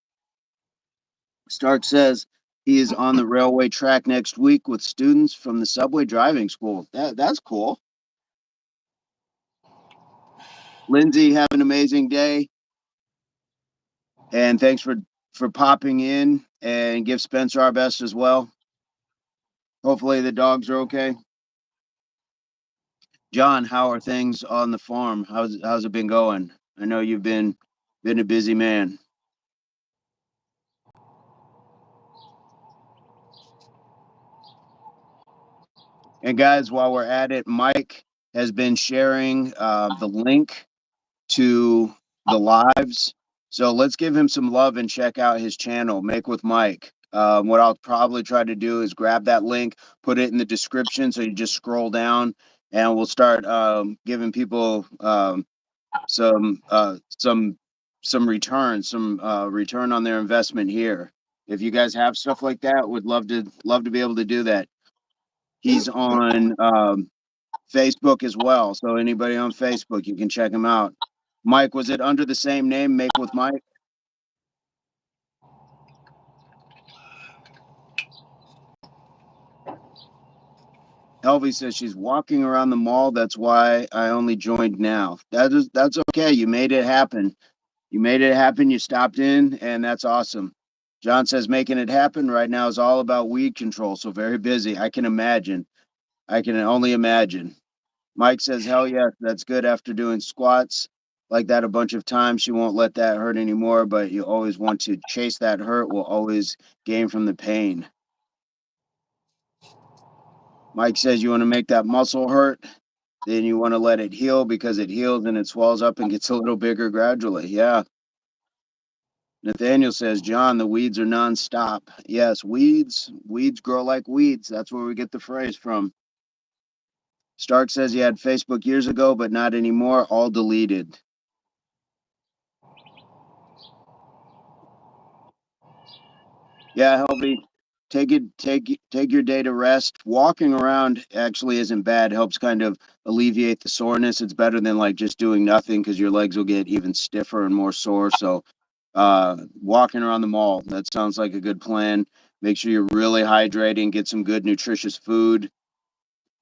Stark says he is on the railway track next week with students from the subway driving school. That's cool. Lindsay, have an amazing day. And thanks for popping in and give Spencer our best as well. Hopefully the dogs are okay. John, how are things on the farm? How's it been going? I know you've been a busy man. And guys, while we're at it, Mike has been sharing the link to the lives. So let's give him some love and check out his channel, Make with Mike. What I'll probably try to do is grab that link, put it in the description, so you just scroll down, and we'll start giving people some return, some return on their investment here. If you guys have stuff like that, would love to be able to do that. He's on Facebook as well, so anybody on Facebook, you can check him out. Mike, was it under the same name, Make with Mike? Elvie says she's walking around the mall. That's why I only joined now. That's okay. You made it happen. You made it happen. You stopped in, and that's awesome. John says making it happen right now is all about weed control. So very busy. I can imagine. I can only imagine. Mike says, hell yes, that's good after doing squats like that a bunch of times. She won't let that hurt anymore, but you always want to chase that hurt. Will always gain from the pain. Mike says you want to make that muscle hurt, then you want to let it heal because it heals and it swells up and gets a little bigger gradually. Yeah. Nathaniel says, John, the weeds are nonstop. Yes, weeds grow like weeds. That's where we get the phrase from. Stark says he had Facebook years ago, but not anymore. All deleted. Yeah, Helby, take your day to rest. Walking around actually isn't bad. Helps kind of alleviate the soreness. It's better than like just doing nothing because your legs will get even stiffer and more sore. So, walking around the mall, that sounds like a good plan. Make sure you're really hydrating. Get some good nutritious food.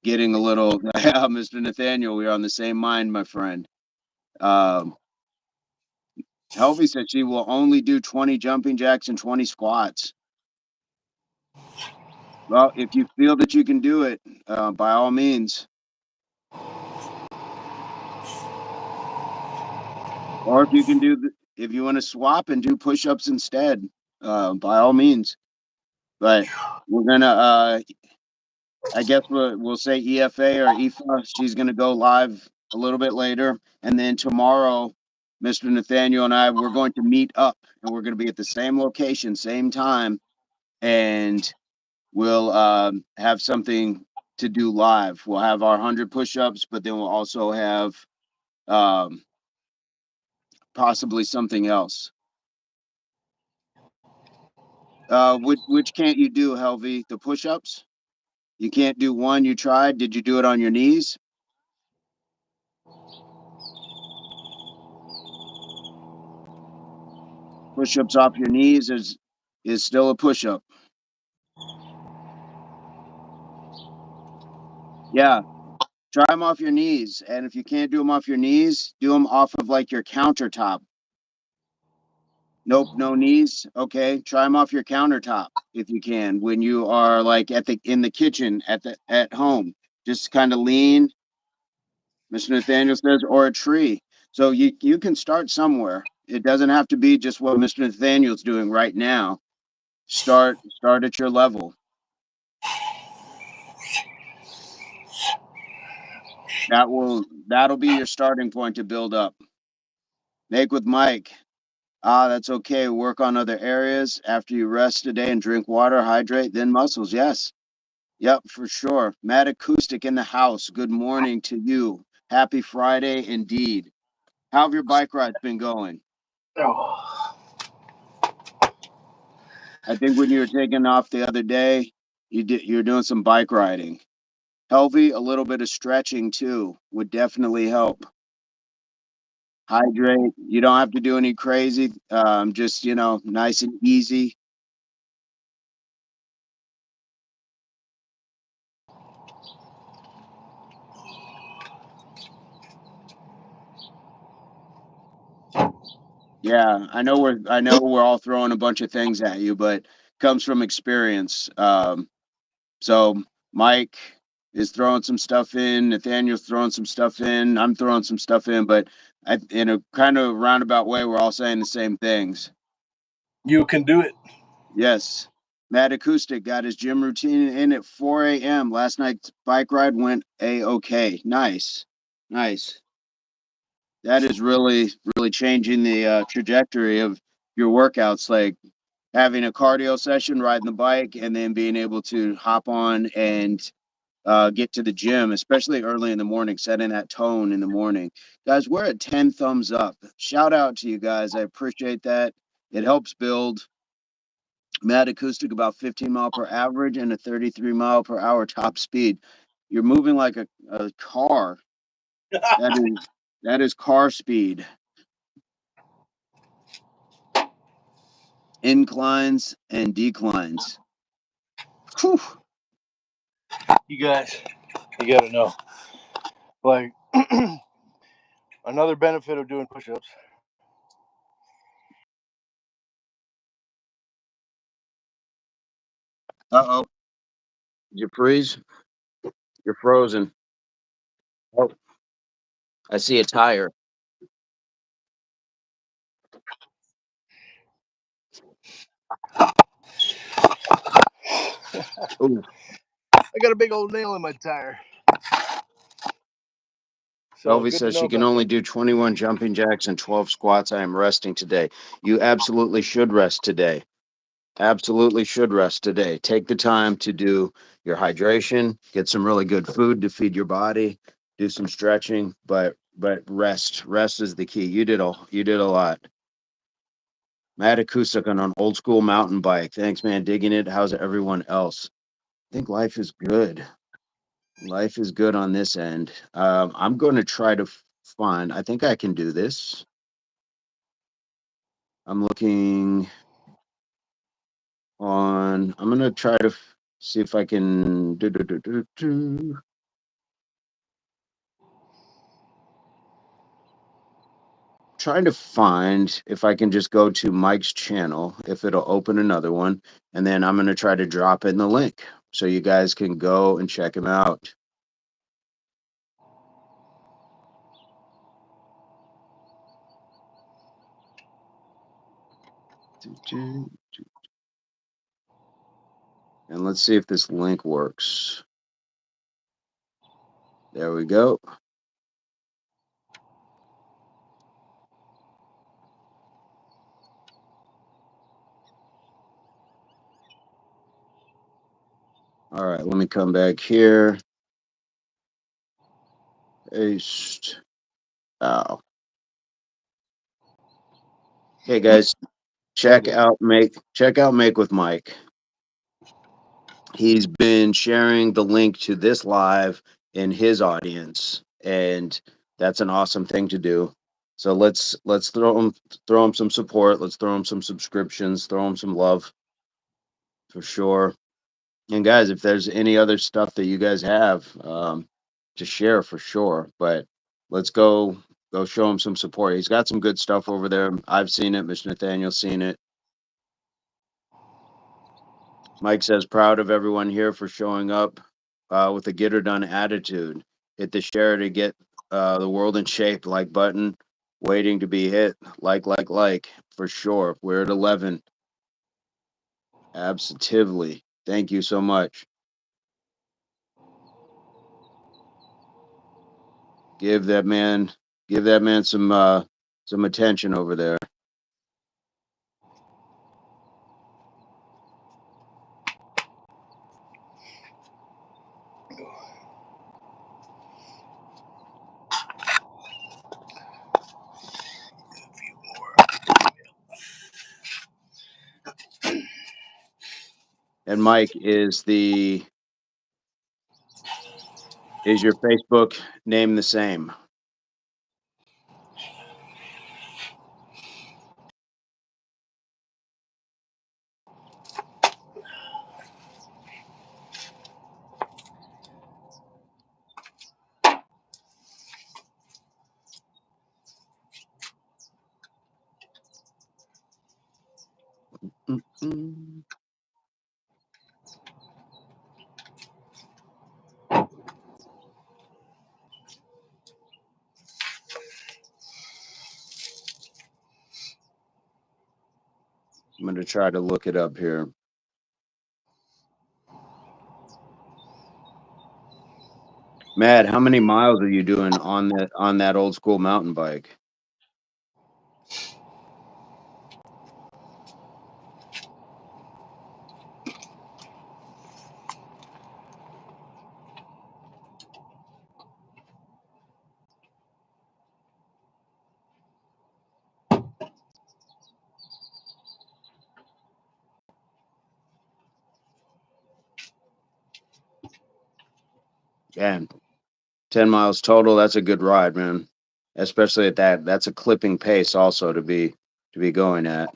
Getting a little, yeah, Mr. Nathaniel, we are on the same mind, my friend. Um, Helvy said she will only do 20 jumping jacks and 20 squats. Well, if you feel that you can do it, by all means. Or if you can if you want to swap and do push-ups instead, by all means. But we're gonna, I guess we'll say EFA or EFA. She's gonna go live a little bit later, and then tomorrow, Mr. Nathaniel and I, we're going to meet up, and we're gonna be at the same location, same time, and we'll have something to do live. We'll have our 100 push-ups, but then we'll also have um, possibly something else. Which can't you do, Helvey? The push-ups? You can't do one. You tried. Did you do it on your knees? Push-ups off your knees is still a push-up. Yeah, try them off your knees. And if you can't do them off your knees, do them off of like your countertop. Nope, no knees. Okay, try them off your countertop if you can. When you are like in the kitchen at home, just kind of lean. Mr. Nathaniel says, or a tree. So you can start somewhere. It doesn't have to be just what Mr. Nathaniel's doing right now. Start at your level. That'll be your starting point to build up. Make with Mike. That's okay. Work on other areas after you rest today and drink water, hydrate, then muscles. Yes. Yep, for sure. Matt Acoustic in the house. Good morning to you. Happy Friday indeed. How have your bike rides been going? Oh, I think when you were taking off the other day, you're doing some bike riding. Healthy, a little bit of stretching too would definitely help. Hydrate. You don't have to do any crazy. Just nice and easy. Yeah, I know we're all throwing a bunch of things at you, but comes from experience. So Mike is throwing some stuff in, Nathaniel's throwing some stuff in, I'm throwing some stuff in, but in a kind of roundabout way, we're all saying the same things. you can do it. Yes. Matt Acoustic got his gym routine in at 4 a.m. Last night's bike ride went a-okay. Nice. Nice. That is really, really changing the trajectory of your workouts. Like having a cardio session, riding the bike, and then being able to hop on and get to the gym, especially early in the morning, setting that tone in the morning. Guys, we're at 10 thumbs up. Shout out to you guys. I appreciate that. It helps build. Matt Acoustic about 15 mile per average and a 33 mile per hour top speed. You're moving like a car. That is car speed. Inclines and declines. Whew. You guys, you gotta know. Like, another benefit of doing push ups. Uh-oh. Did you freeze? You're frozen. Oh, I see a tire. Ooh. I got a big old nail in my tire. So Elvie good to says know she can about only that. do 21 jumping jacks and 12 squats. I am resting today. You absolutely should rest today. Absolutely should rest today. Take the time to do your hydration, get some really good food to feed your body, do some stretching, but rest. Rest is the key. You did a lot. Matt Acoustic on an old school mountain bike. Thanks, man. Digging it. How's everyone else? I think life is good. Life is good on this end. I'm going to try to find. I think I can do this. I'm looking on. I'm going to try to see if I can. Trying to find if I can just go to Mike's channel, if it'll open another one, and then I'm going to try to drop in the link. so you guys can go and check him out. And let's see if this link works. There we go. All right, let me come back here. Paste. Oh. Okay, guys, check out Make with Mike. He's been sharing the link to this live in his audience, and that's an awesome thing to do. So let's throw him some support. Let's throw him some subscriptions. Throw him some love for sure. And guys, if there's any other stuff that you guys have to share, for sure. But let's go show him some support. He's got some good stuff over there. I've seen it. Mr. Nathaniel's seen it. Mike says, proud of everyone here for showing up with a get her done attitude. Hit the share to get the world in shape. Like button waiting to be hit. Like, for sure. We're at 11. Absolutely. Thank you so much. Give that man some attention over there. And Mike, is your Facebook name the same? Mm-mm. I'm going to try to look it up here. Matt, how many miles are you doing on that old school mountain bike? Man, 10 miles total. That's a good ride, man. Especially at that. That's a clipping pace also to be going at.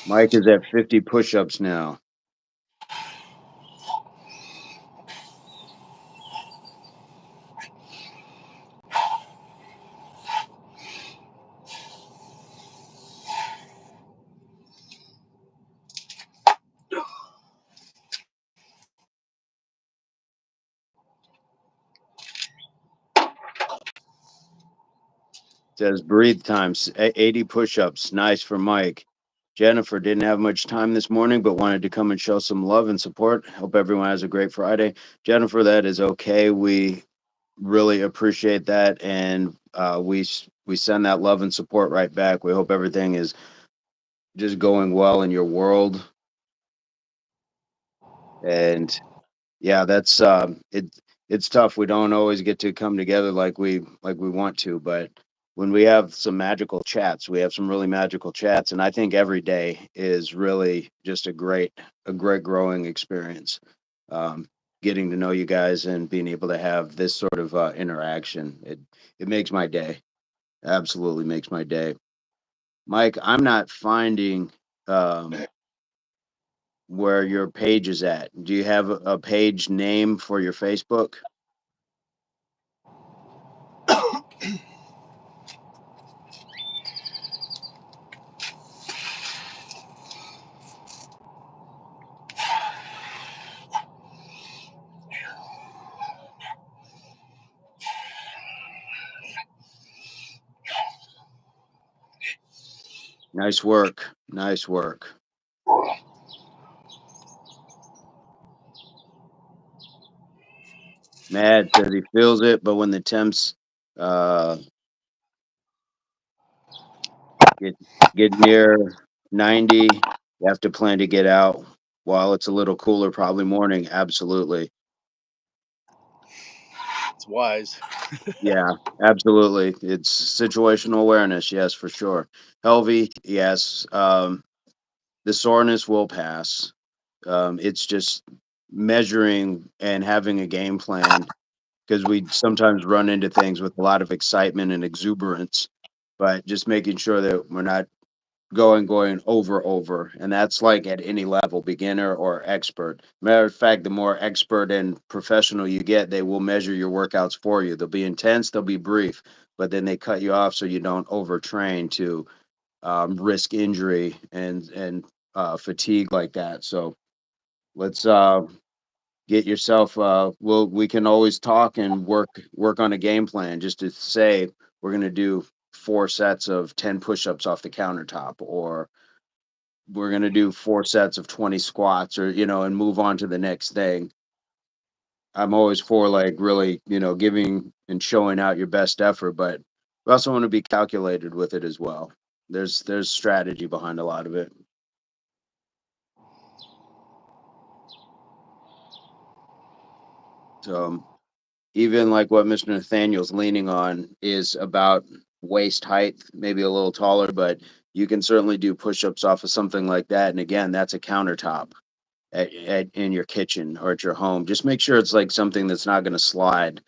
Mike is at 50 push-ups now. Says breathe times 80 push-ups. Nice for Mike. Jennifer didn't have much time this morning, but wanted to come and show some love and support. Hope everyone has a great Friday. Jennifer, that is okay. We really appreciate that, and we send that love and support right back. We hope everything is just going well in your world, and yeah, that's it's tough. We don't always get to come together like we want to, but when we have some magical chats, we have some really magical chats, and I think every day is really just a great growing experience. Um, Getting to know you guys and being able to have this sort of interaction, it makes my day. Absolutely makes my day. Mike, I'm not finding where your page is at. Do you have a page name for your Facebook? Nice work. Nice work. Mad says he feels it, but when the temps uh, get get near 90, you have to plan to get out while it's a little cooler, probably morning. Absolutely. It's wise. Yeah, absolutely. It's situational awareness. Yes, for sure. Helvey, yes. The soreness will pass. It's just measuring and having a game plan because we sometimes run into things with a lot of excitement and exuberance, but just making sure that we're not going over, and that's like at any level, beginner or expert. Matter of fact, the more expert and professional you get, they will measure your workouts for you. They'll be intense, they'll be brief, but then they cut you off so you don't overtrain to risk injury and fatigue like that. So let's get yourself we can always talk and work on a game plan, just to say we're going to do 4 sets of 10 push-ups off the countertop, or we're going to do 4 sets of 20 squats, or and move on to the next thing. I'm always for, like, really, giving and showing out your best effort, but we also want to be calculated with it as well. There's strategy behind a lot of it. So even like what Mr. Nathaniel's leaning on is about waist height, maybe a little taller, but you can certainly do push-ups off of something like that. And again, that's a countertop in your kitchen or at your home. Just make sure it's like something that's not going to slide.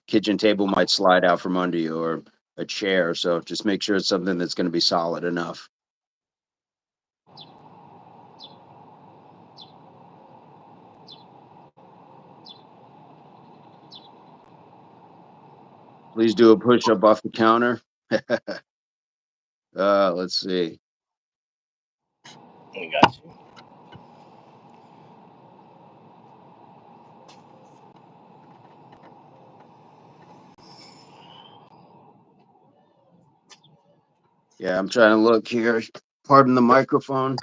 Kitchen table might slide out from under you, or a chair. So just make sure it's something that's going to be solid enough. Please do a push-up off the counter. Let's see. I got you. Yeah, I'm trying to look here. Pardon the microphone.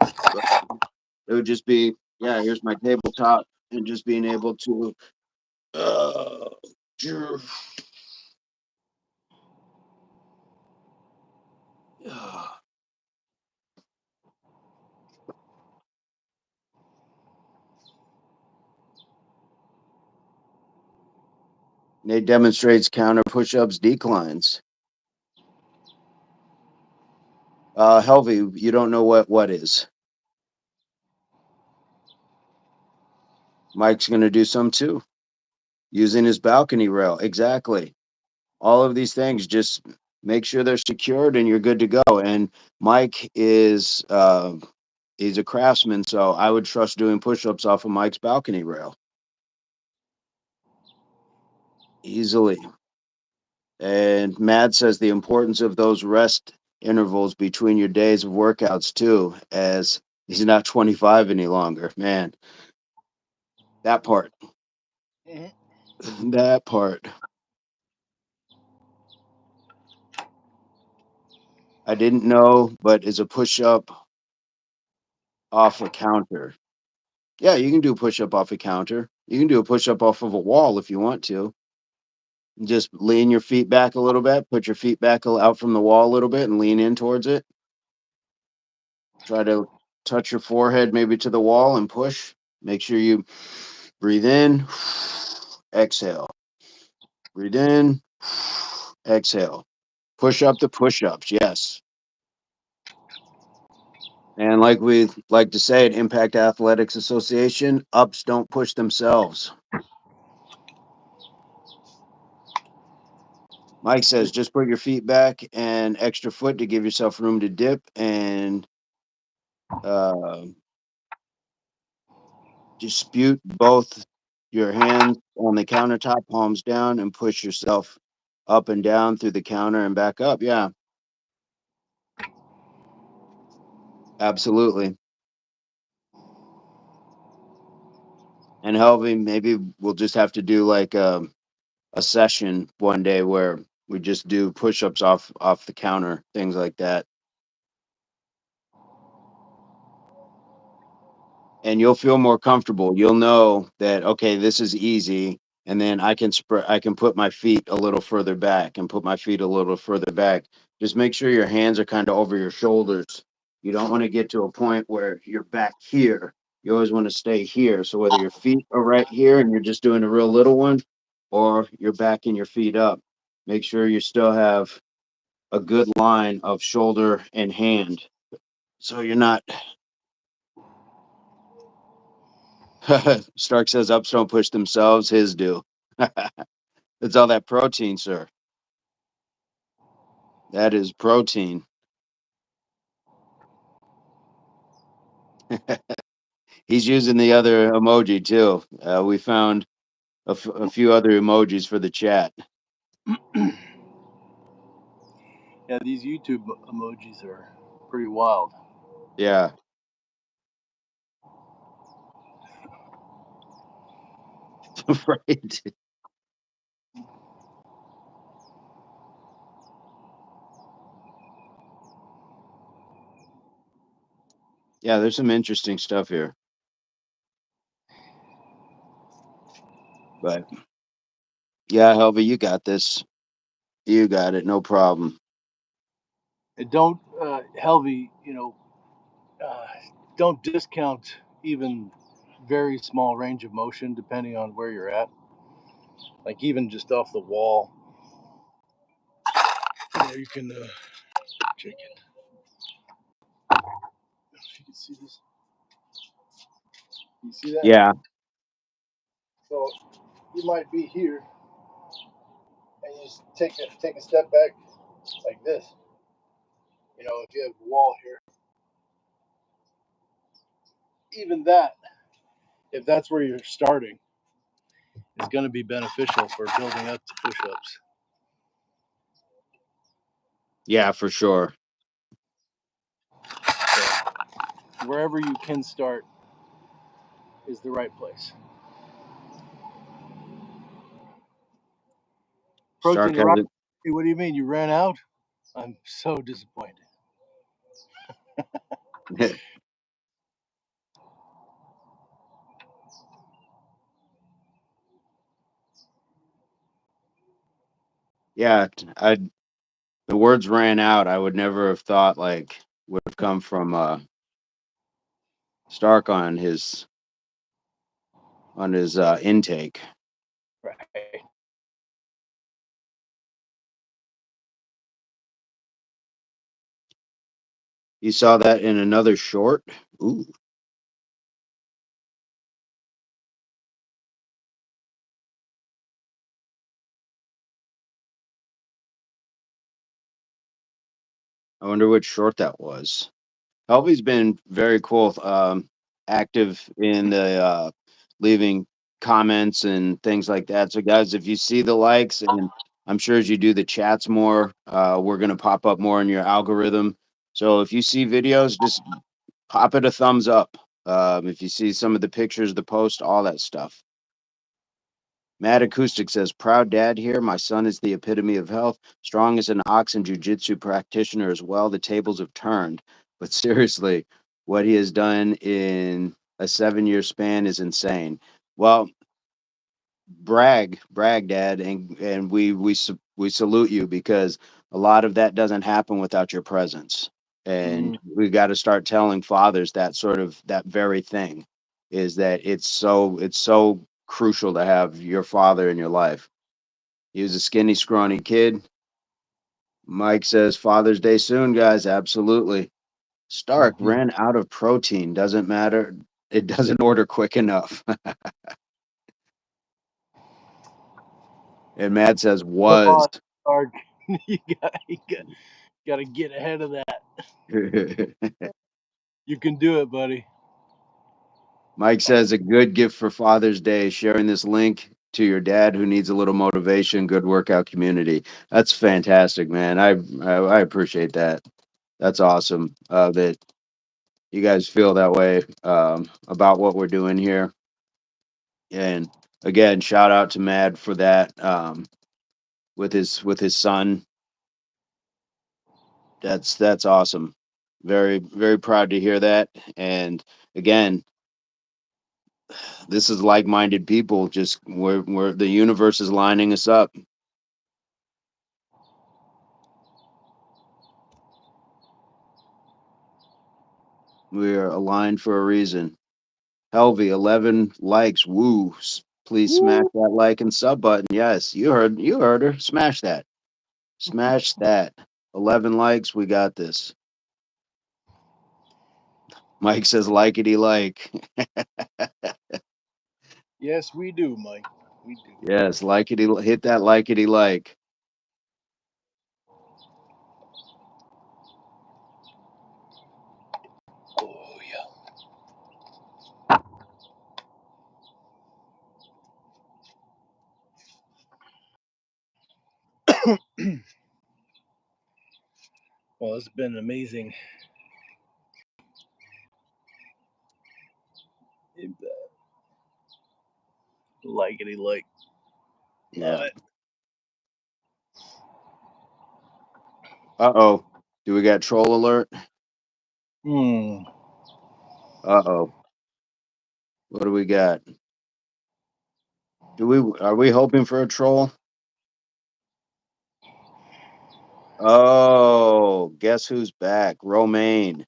But it would just be, yeah, here's my tabletop, and just being able to uh Nate demonstrates counter push-ups declines. Helvey, you don't know what is. Mike's gonna do some too, using his balcony rail. Exactly. All of these things, just make sure they're secured and you're good to go. And Mike is he's a craftsman, so I would trust doing push-ups off of Mike's balcony rail easily. And Matt says the importance of those rest intervals between your days of workouts too, as he's not 25 any longer. Man, that part, Mhm. that part. I didn't know, but is a push up off a counter? Yeah, you can do push up off a counter. You can do a push up off of a wall if you want to. Just lean your feet back a little bit, put your feet back out from the wall a little bit and lean in towards it. Try to touch your forehead maybe to the wall and push. Make sure you breathe in, exhale. Breathe in, exhale. Push up the push ups, yes. And like we like to say at Impact Athletics Association, ups don't push themselves. Mike says just put your feet back and extra foot to give yourself room to dip, and uh, dispute both your hands on the countertop, palms down, and push yourself up and down through the counter and back up. Yeah, absolutely. And Helving, maybe we'll just have to do like a session one day where We just do push-ups off the counter, things like that. And you'll feel more comfortable. You'll know that, okay, this is easy, and then I can put my feet a little further back and put my feet a little further back. Just make sure your hands are kind of over your shoulders. You don't want to get to a point where you're back here. You always want to stay here. So whether your feet are right here and you're just doing a real little one, or you're backing your feet up, make sure you still have a good line of shoulder and hand. So you're not. Stark says ups don't push themselves, his do. It's all that protein, sir. That is protein. He's using the other emoji too. We found a few other emojis for the chat. Yeah, these YouTube emojis are pretty wild. Yeah, right. Yeah, there's some interesting stuff here. But yeah, Helva, you got this. You got it. No problem. And don't, Helvey, uh, don't discount even very small range of motion depending on where you're at. Like even just off the wall, you can check it. You can see this. You see that? Yeah, So you might be here, and you just take a step back like this. If you have a wall here, even that, if that's where you're starting, is going to be beneficial for building up to push-ups. yeah, for sure. So wherever you can start is the right place. Stark Protein has rock. Hey, what do you mean you ran out? I'm so disappointed. it. Yeah, I the words ran out. I would never have thought like would have come from Stark on his intake. Right. You saw that in another short? Ooh. I wonder which short that was. Helvy's been very cool, active in the leaving comments and things like that. So, guys, if you see the likes, and I'm sure as you do the chats more, we're going to pop up more in your algorithm. So, if you see videos, just pop it a thumbs up. If you see some of the pictures, the post, all that stuff. Mad Acoustic says, proud dad here. My son is the epitome of health, strong as an ox and jujitsu practitioner as well. The tables have turned. But seriously, what he has done in a 7 year span is insane. Well, brag, dad. And we salute you because a lot of that doesn't happen without your presence. And we got to start telling fathers that sort of that very thing is that it's so crucial to have your father in your life. He was a skinny, scrawny kid. Mike says Father's Day soon, guys. Absolutely. Stark Mm-hmm. ran out of protein. Doesn't matter. It doesn't order quick enough. And Matt says Come was. on, Stark. you got to get ahead of that. You can do it, buddy. Mike says a good gift for Father's Day, sharing this link to your dad who needs a little motivation, good workout community. That's fantastic, man. I appreciate that. That's awesome that you guys feel that way about what we're doing here. And again, shout out to Mad for that. with his son. That's awesome. Very very proud to hear that. And again, this is like-minded people. Just where the universe is lining us up. We are aligned for a reason. Helvy, 11 likes. Woo! Please smash Woo. that like and sub button. Yes, you heard her. Smash that. Smash that. 11 likes. We got this. Mike says likety like. Yes, we do, Mike. We do. Yes, likety hit that likety like. Oh yeah. Well, it's been amazing. Likety like. Love Yeah. it. Uh-oh. Do we got troll alert? Hmm. Uh-oh. What do we got? Are we hoping for a troll? Oh, guess who's back? Romaine.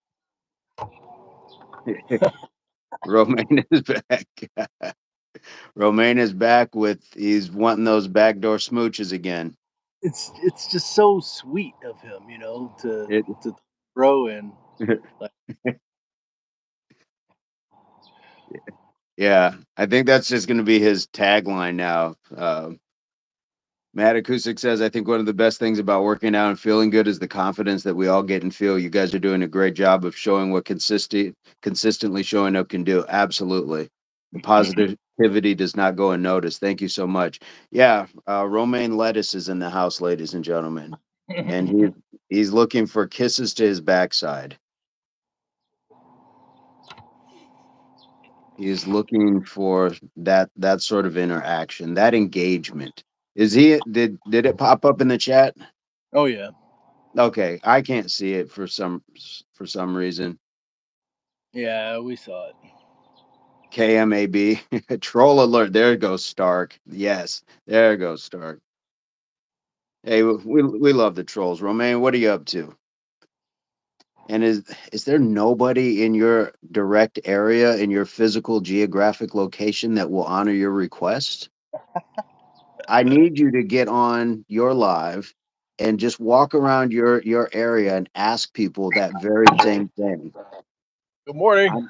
Romaine is back. Romaine is back with he's wanting those backdoor smooches again. It's just so sweet of him, to It to throw in. Like, yeah, I think that's just going to be his tagline now. Matt Acoustic says, I think one of the best things about working out and feeling good is the confidence that we all get and feel. You guys are doing a great job of showing what consistently showing up can do. Absolutely. The positivity does not go unnoticed. Thank you so much. Yeah, romaine lettuce is in the house, ladies and gentlemen. And he's looking for kisses to his backside. He is looking for that sort of interaction, that engagement. Is he did it pop up in the chat? oh yeah, Okay, I can't see it for some reason. yeah, we saw it. KMAB troll alert. There goes Stark. Yes, there goes Stark. Hey, we love the trolls. Romaine, what are you up to? And is there nobody in your direct area in your physical geographic location that will honor your request? I need you to get on your live and just walk around your area and ask people that very same thing. Good morning.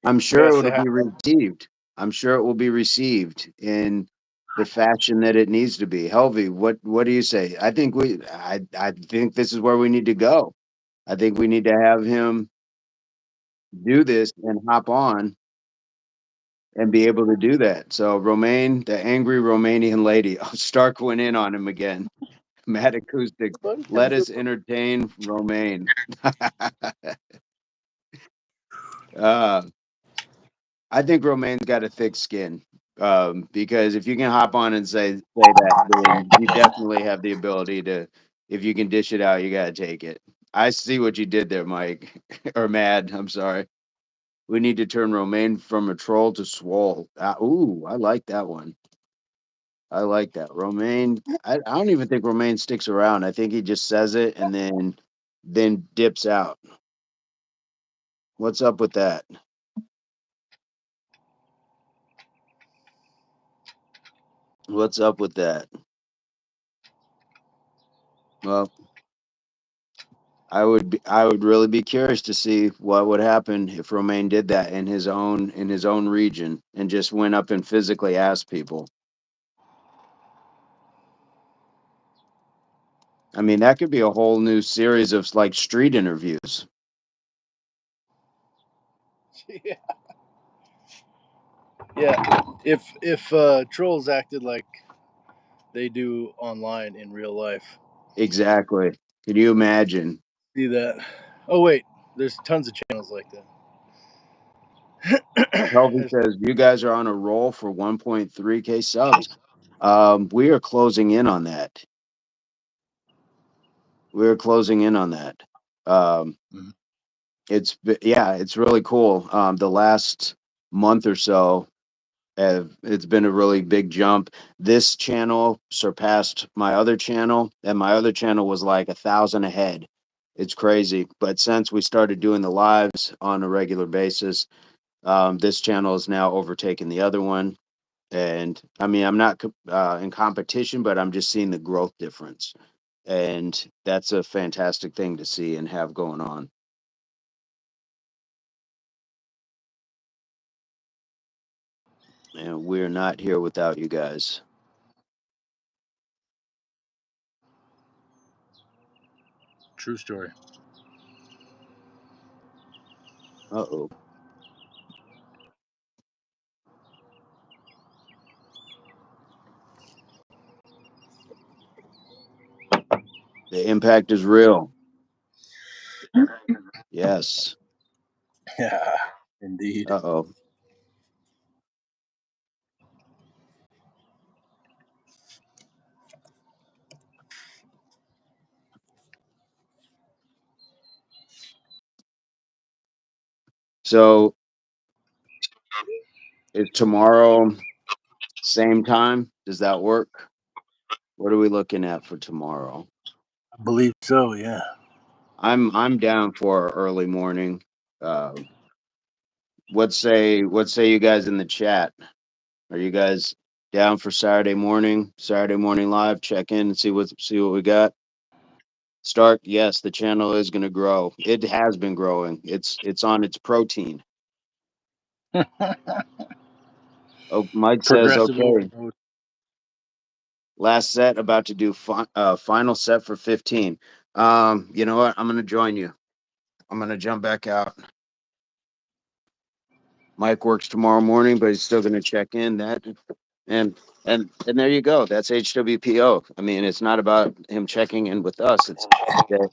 I'm I gotta sure say it'll hi. be received. I'm sure it will be received in the fashion that it needs to be. Helvy, what do you say? I think this is where we need to go. I think we need to have him do this and hop on and be able to do that. So Romaine, the angry Romanian lady, oh, Stark went in on him again. Matt Acoustic, Buddy, how you let doing? us entertain Romaine. uh, I think Romaine's got a thick skin. Because if you can hop on and say that, then you definitely have the ability to. If you can dish it out, you gotta take it. I see what you did there, Mike, or Mad. I'm sorry. We need to turn Romaine from a troll to swole. Ooh, I like that one. I like that. Romaine. I don't even think Romaine sticks around. I think he just says it and then dips out. What's up with that? What's up with that? Well, I would really be curious to see what would happen if Romaine did that in his own region and just went up and physically asked people. I mean, that could be a whole new series of like street interviews. Yeah, yeah. If trolls acted like they do online in real life, Exactly. Can you imagine? see that? Oh wait, there's tons of channels like that. Kelvin There's says you guys are on a roll for 1.3K subs. We are closing in on that. we're closing in on that. Um, Mhm. yeah, it's really cool. The last month or so, it's been a really big jump. This channel surpassed my other channel, and my other channel was like 1,000 ahead. It's crazy. But since we started doing the lives on a regular basis, this channel is now overtaking the other one. And I mean, I'm not in competition, but I'm just seeing the growth difference. And that's a fantastic thing to see and have going on. And we're not here without you guys. True story. Uh-oh. The impact is real. Yes. Yeah, indeed. Uh-oh. So is tomorrow same time? Does that work? What are we looking at for tomorrow? I believe so. Yeah. I'm down for early morning. Uh, what say you guys in the chat? Are you guys down for Saturday morning? Saturday morning live. Check in and see what we got. Start. Yes, the channel is going to grow. It has been growing. It's on its protein. Oh, Mike says Progressive okay. overload. Last set, about to do final set for 15. You know what? I'm going to join you. I'm going to jump back out. Mike works tomorrow morning, but he's still going to check in that and there you go. That's HWPO. I mean, it's not about him checking in with us. It's that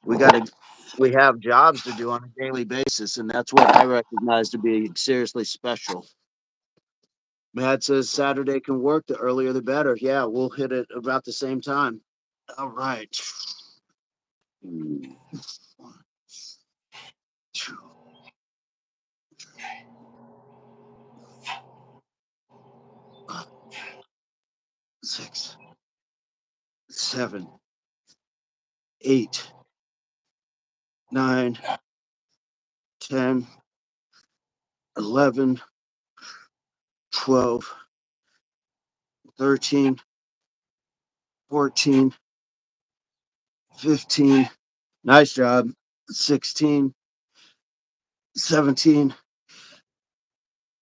we got to we have jobs to do on a daily basis, and that's what I recognize to be seriously special. Matt says Saturday can work. The earlier the better. Yeah, we'll hit it about the same time. All right. One, two, 6, 7, 8, 9, 10, 11, 12, 13, 14, 15. Nice job. 16, 17,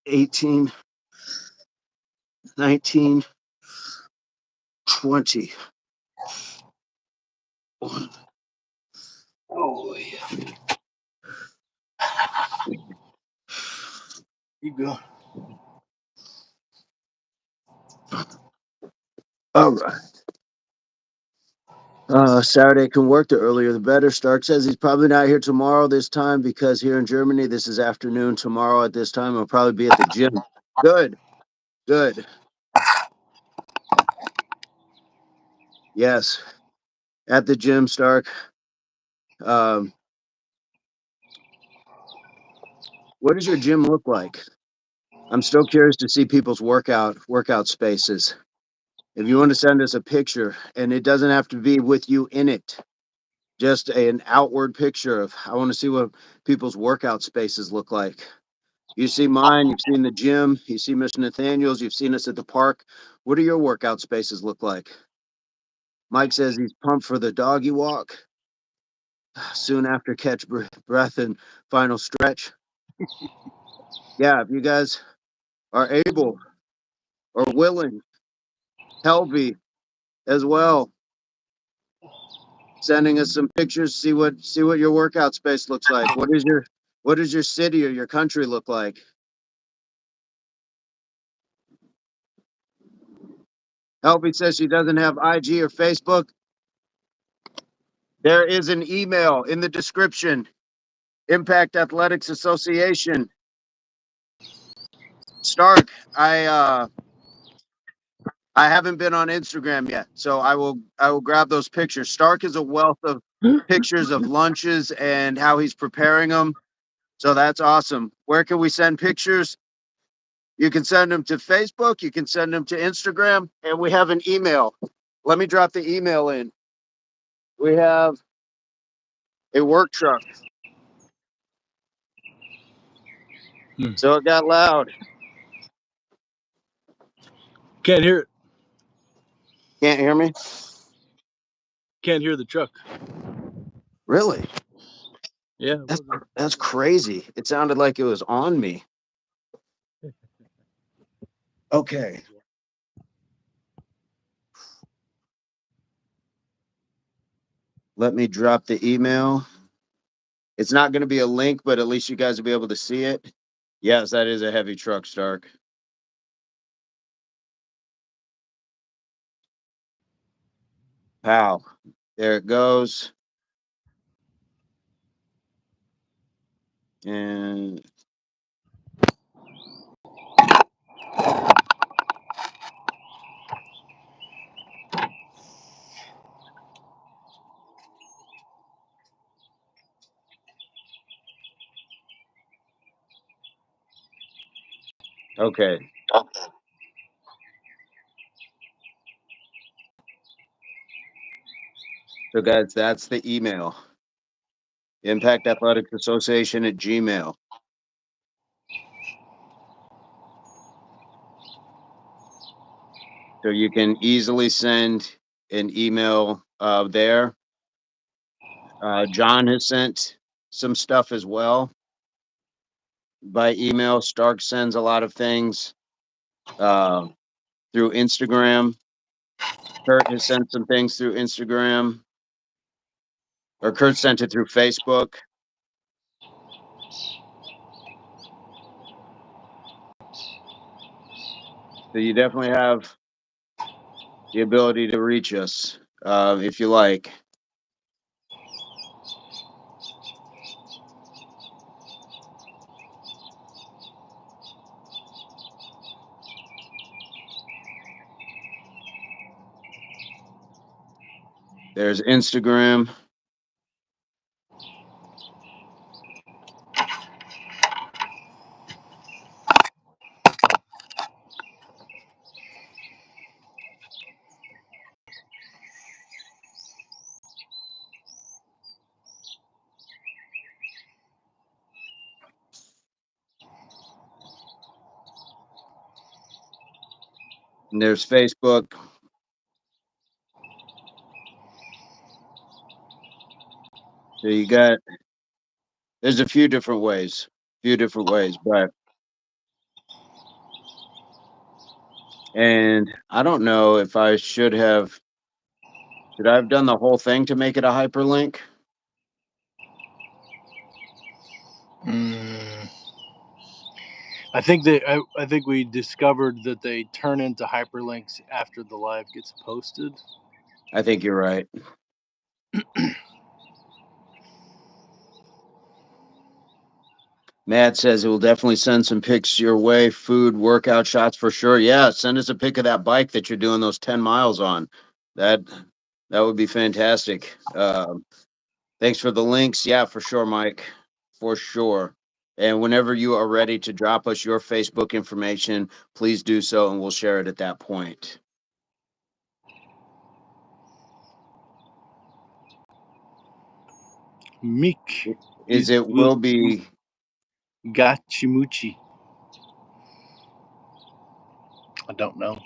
18, 19, 20. One. Oh yeah. Keep going. All right. Saturday can work. The earlier the better. Stark says he's probably not here tomorrow this time because here in Germany, this is afternoon. Tomorrow at this time, I'll probably be at the gym. Good. Good. Yes. At the gym, Stark. Um, what does your gym look like? I'm still curious to see people's workout spaces. If you want to send us a picture, and it doesn't have to be with you in it, just an outward picture of, I want to see what people's workout spaces look like. You see mine, you've seen the gym, you see Mr. Nathaniel's, you've seen us at the park. What do your workout spaces look like? Mike says he's pumped for the doggy walk. Soon after catch breath and final stretch. Yeah, if you guys are able or willing, Helby as well, sending us some pictures, see what your workout space looks like. What does your city or your country look like? Helby says she doesn't have IG or Facebook. There is an email in the description. Impact Athletics Association. Stark, I haven't been on Instagram yet, so I will grab those pictures. Stark is a wealth of pictures of lunches and how he's preparing them. So that's awesome. Where can we send pictures? You can send them to Facebook, you can send them to Instagram, and we have an email. Let me drop the email in. We have a work truck. Hmm. So it got loud. Can't hear it. Can't hear me? Can't hear the truck. Really? Yeah. That's crazy. It sounded like it was on me. Okay. Let me drop the email. It's not going to be a link, but at least you guys will be able to see it. Yes, that is a heavy truck, Stark. Pow. There it goes. And okay. So, guys, that's the email. Impact Athletics Association at Gmail. So you can easily send an email there. John has sent some stuff as well by email. Stark sends a lot of things uh, through Instagram. Kurt has sent some things through Instagram, or Kurt sent it through Facebook. So you definitely have the ability to reach us if you like. There's Instagram. And there's Facebook. So you got, there's a few different ways, but, and I don't know if should I have done the whole thing to make it a hyperlink? Mm, I think we discovered that they turn into hyperlinks after the live gets posted. I think you're right. Matt says it will definitely send some pics your way, food, workout shots for sure. Yeah, send us a pic of that bike that you're doing those 10 miles on. That that would be fantastic. Thanks for the links. Yeah, for sure, Mike. For sure. And whenever you are ready to drop us your Facebook information, please do so and we'll share it at that point. Meek. Is it will be Gachimuchi. I don't know.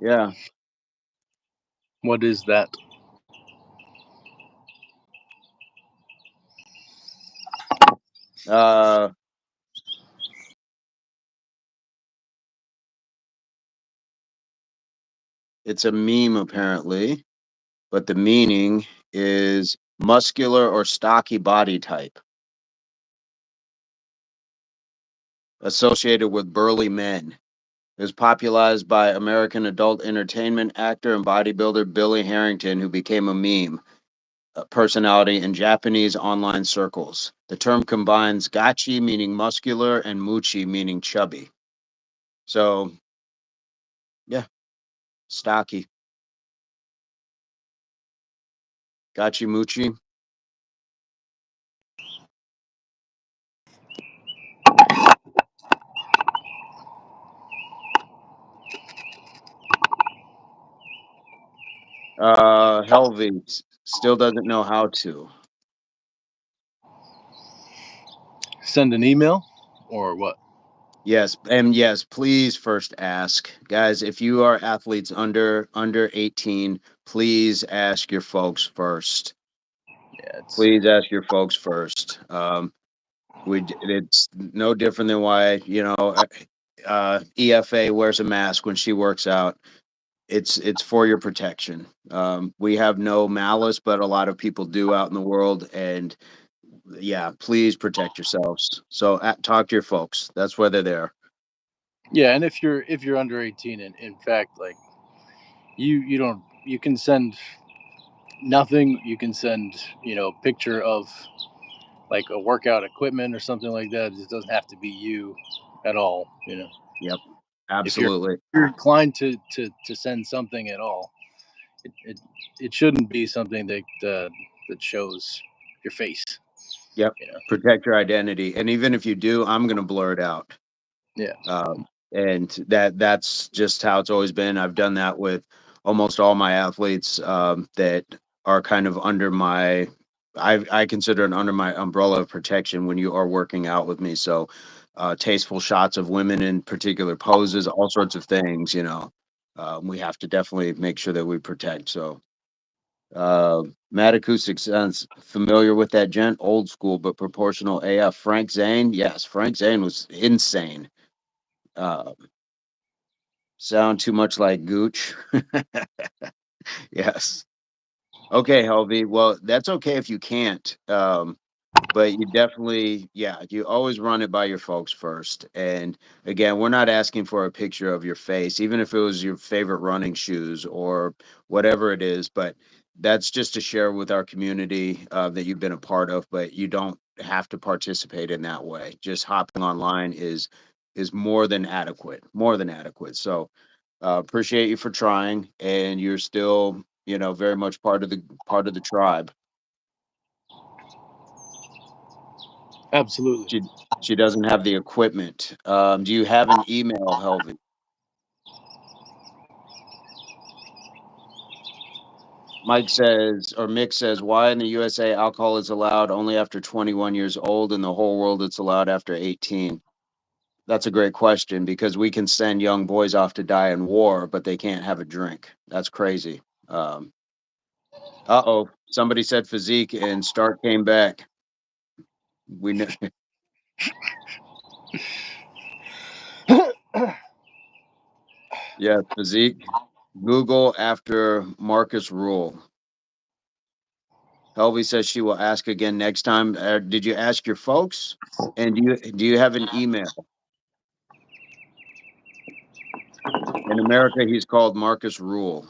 yeah. What is that? Uh it's a meme apparently, but the meaning is muscular or stocky body type associated with burly men. It was popularized by American adult entertainment actor and bodybuilder Billy Harrington, who became a meme personality in Japanese online circles. The term combines gachi, meaning muscular, and muchi, meaning chubby. So yeah, stocky. Got you, Moochie. Helvey still doesn't know how to. Send an email or what? Yes, and yes, please first ask. Guys, if you are athletes under 18, please ask your folks first. Yeah, it's Please ask your folks first. It's no different than why, EFA wears a mask when she works out. It's for your protection. We have no malice, but a lot of people do out in the world, and yeah, please protect yourselves. So talk to your folks. That's why they're there. yeah, and if you're under 18, and in fact, like you don't, you can send nothing. You can send picture of like a workout equipment or something like that. It doesn't have to be you at all. Yep, If you're, absolutely. you're inclined to send something at all, it shouldn't be something that shows your face. Yep, You know. protect your identity, and even if you do, I'm gonna blur it out. Yeah. And that's just how it's always been. I've done that with almost all my athletes that are kind of under my I consider it under my umbrella of protection when you are working out with me. So tasteful shots of women in particular poses, all sorts of things, we have to definitely make sure that we protect. So Mad Acoustic sounds familiar with that gent, old school but proportional AF. Frank Zane, yes, Frank Zane was insane. Uh, Sound too much like Gooch. Yes. Okay, Helvey. Well, that's okay if you can't. But you definitely, yeah, you always run it by your folks first. And again, we're not asking for a picture of your face, even if it was your favorite running shoes or whatever it is. But that's just to share with our community that you've been a part of. But you don't have to participate in that way. Just hopping online is more than adequate, more than adequate. So appreciate you for trying, and you're still, very much part of the tribe. Absolutely. She she doesn't have the equipment. Do you have an email, Helvin? Mike says, or Mick says, why in the USA alcohol is allowed only after 21 years old, in the whole world it's allowed after 18? That's a great question because we can send young boys off to die in war, but they can't have a drink. That's crazy. Uh-oh, somebody said physique and Stark came back. We know. Yeah, physique. Google after Marcus Rule. Helvey says she will ask again next time. Did you ask your folks? And do you have an email? In America, he's called Marcus Rule.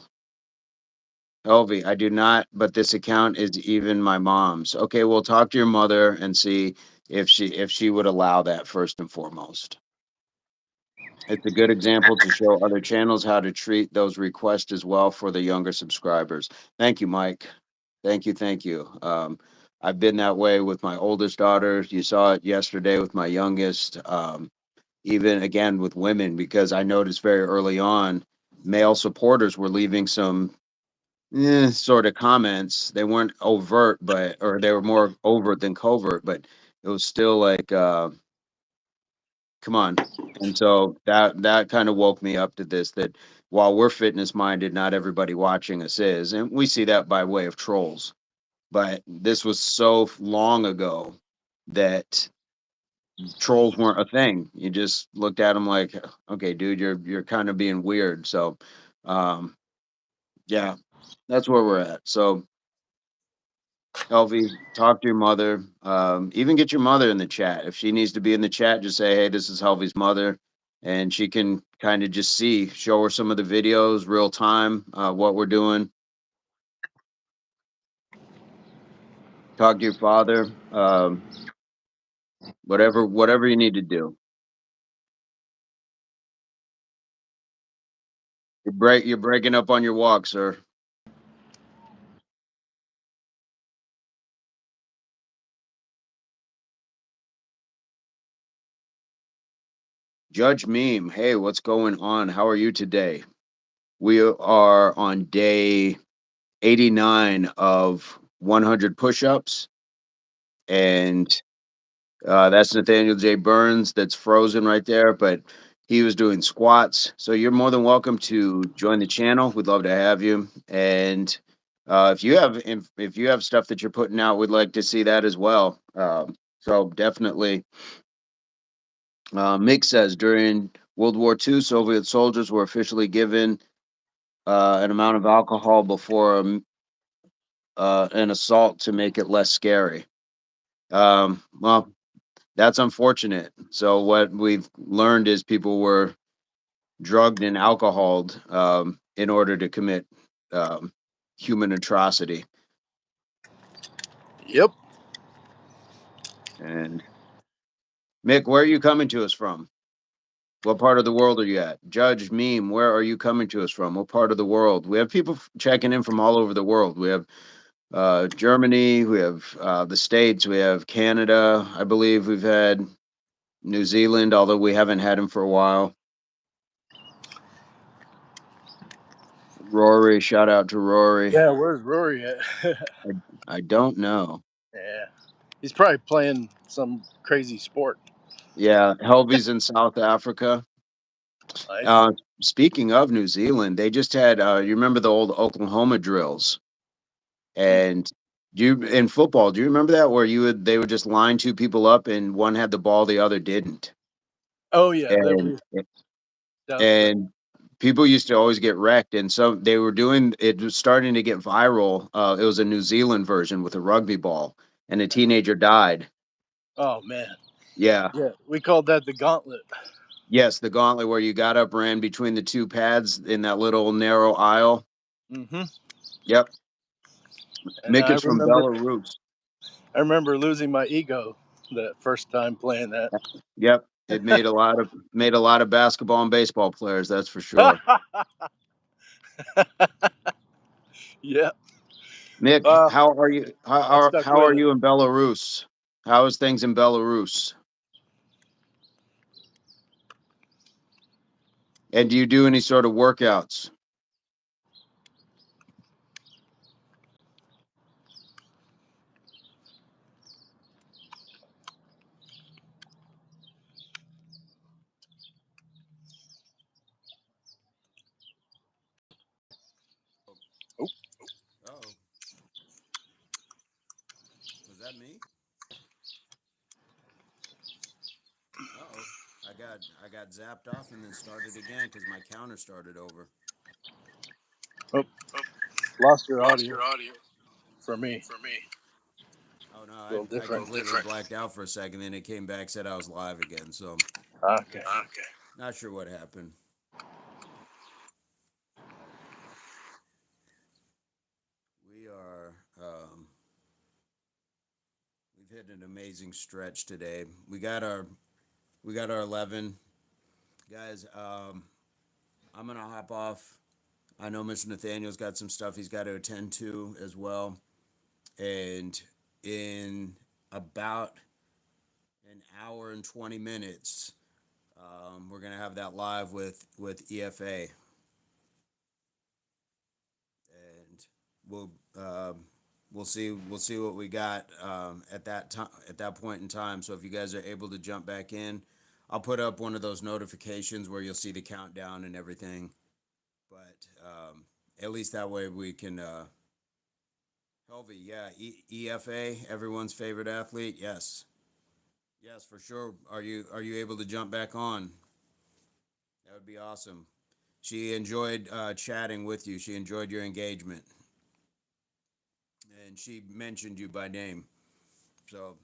Helvey, I do not, but this account is even my mom's. Okay, we'll talk to your mother and see if she would allow that first and foremost. It's a good example to show other channels how to treat those requests as well for the younger subscribers. Thank you, Mike. Thank you, thank you. I've been that way with my oldest daughter. You saw it yesterday with my youngest. Even again with women, because I noticed very early on, male supporters were leaving some sort of comments. They weren't overt, or they were more overt than covert, but it was still like, come on. And so that kind of woke me up to this, that while we're fitness minded, not everybody watching us is. And we see that by way of trolls. But this was so long ago that trolls weren't a thing. You just looked at them like, okay, dude, you're kind of being weird. So um yeah, that's where we're at. So Elvie, talk to your mother. Even get your mother in the chat. If she needs to be in the chat, just say, hey, this is Helvie's mother. And she can kind of just show her some of the videos, real time, what we're doing. Talk to your father. Whatever you need to do. You're breaking up on your walk, sir. Judge Meme, hey, what's going on? How are you today? We are on day 89 of 100 push-ups, and that's Nathaniel J Burns. That's frozen right there, but he was doing squats. So you're more than welcome to join the channel. We'd love to have you. And if you have stuff that you're putting out, we'd like to see that as well. So definitely. Mick says during World War II, Soviet soldiers were officially given an amount of alcohol before an assault to make it less scary. Well, that's unfortunate. So what we've learned is people were drugged and alcoholed in order to commit um, human atrocity. Yep. And Mick, where are you coming to us from? What part of the world are you at? Judge Meme, where are you coming to us from? What part of the world? We have people checking in from all over the world. We have Germany, we have the States, we have Canada. I believe we've had New Zealand, although we haven't had him for a while. Rory, shout out to Rory. Yeah, where's Rory at? I, I don't know. Yeah. He's probably playing some crazy sport. Yeah, Helvy's in South Africa. Nice. Uh, Speaking of New Zealand, they just had you remember the old Oklahoma drills? Mm. And you in football, do you remember that where they would just line two people up and one had the ball, the other didn't? Oh yeah, And that was great. and people used to always get wrecked, and so they were doing it was starting to get viral. It was a New Zealand version with a rugby ball, and a teenager died. Oh man. Yeah. Yeah, we called that the gauntlet. Yes, the gauntlet where you got up, ran between the two pads in that little narrow aisle. Hmm. Yep. And Mick is from Belarus. I remember losing my ego that first time playing that. Yep. It made a lot of basketball and baseball players, that's for sure. Yeah. Mick, Uh, how are you? I stuck How with are it. you in Belarus? How is things in Belarus? And do you do any sort of workouts? Oh, Oh, was that me? Oh, I got zapped off and then started again because my counter started over. oh, lost your audio for me. Oh no, A little I different. completely blacked out for a second, then it came back, said I was live again. So Okay. not sure what happened, but we are we've hit an amazing stretch today. We got our 11 guys. I'm gonna hop off. I know Mr. Nathaniel's got some stuff he's got to attend to as well, and in about an hour and 20 minutes, we're gonna have that live with EFA, and we'll we'll see what we got at that time at that point in time. So if you guys are able to jump back in, I'll put up one of those notifications where you'll see the countdown and everything. But at least that way we can. Helvey, yeah, EFA, everyone's favorite athlete. Yes, yes, for sure. Are you able to jump back on? That would be awesome. She enjoyed chatting with you. She enjoyed your engagement, and she mentioned you by name. So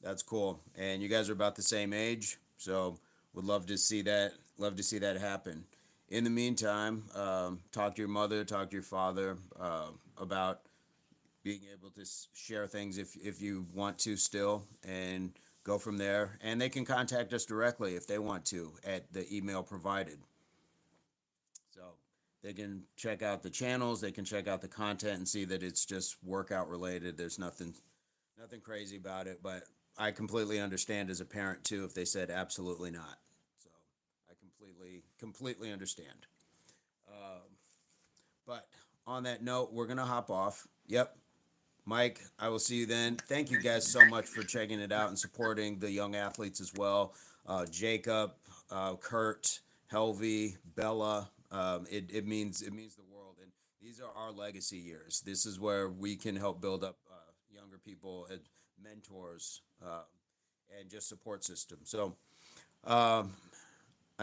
that's cool. And you guys are about the same age, so would love to see that. Love to see that happen. In the meantime, talk to your mother, talk to your father about being able to share things if you want to still, and go from there. And they can contact us directly if they want to at the email provided. So They can check out the channels, they can check out the content and see that it's just workout related. There's nothing crazy about it, but I completely understand as a parent too if they said absolutely not. So I completely understand. But on that note, we're gonna hop off. Yep, Mike, I will see you then. Thank you guys so much for checking it out and supporting the young athletes as well. Jacob, Kurt, Helvey, Bella. It means the world, and these are our legacy years. This is where we can help build up younger people as mentors and just support system. So I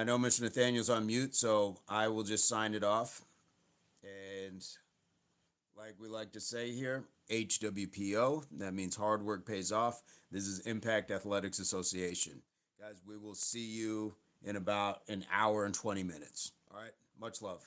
know Mr. Nathaniel's on mute, so I will just sign it off. And like we like to say here, HWPO, that means hard work pays off. This is Impact Athletics Association. Guys, we will see you in about an hour and 20 minutes. All right, much love.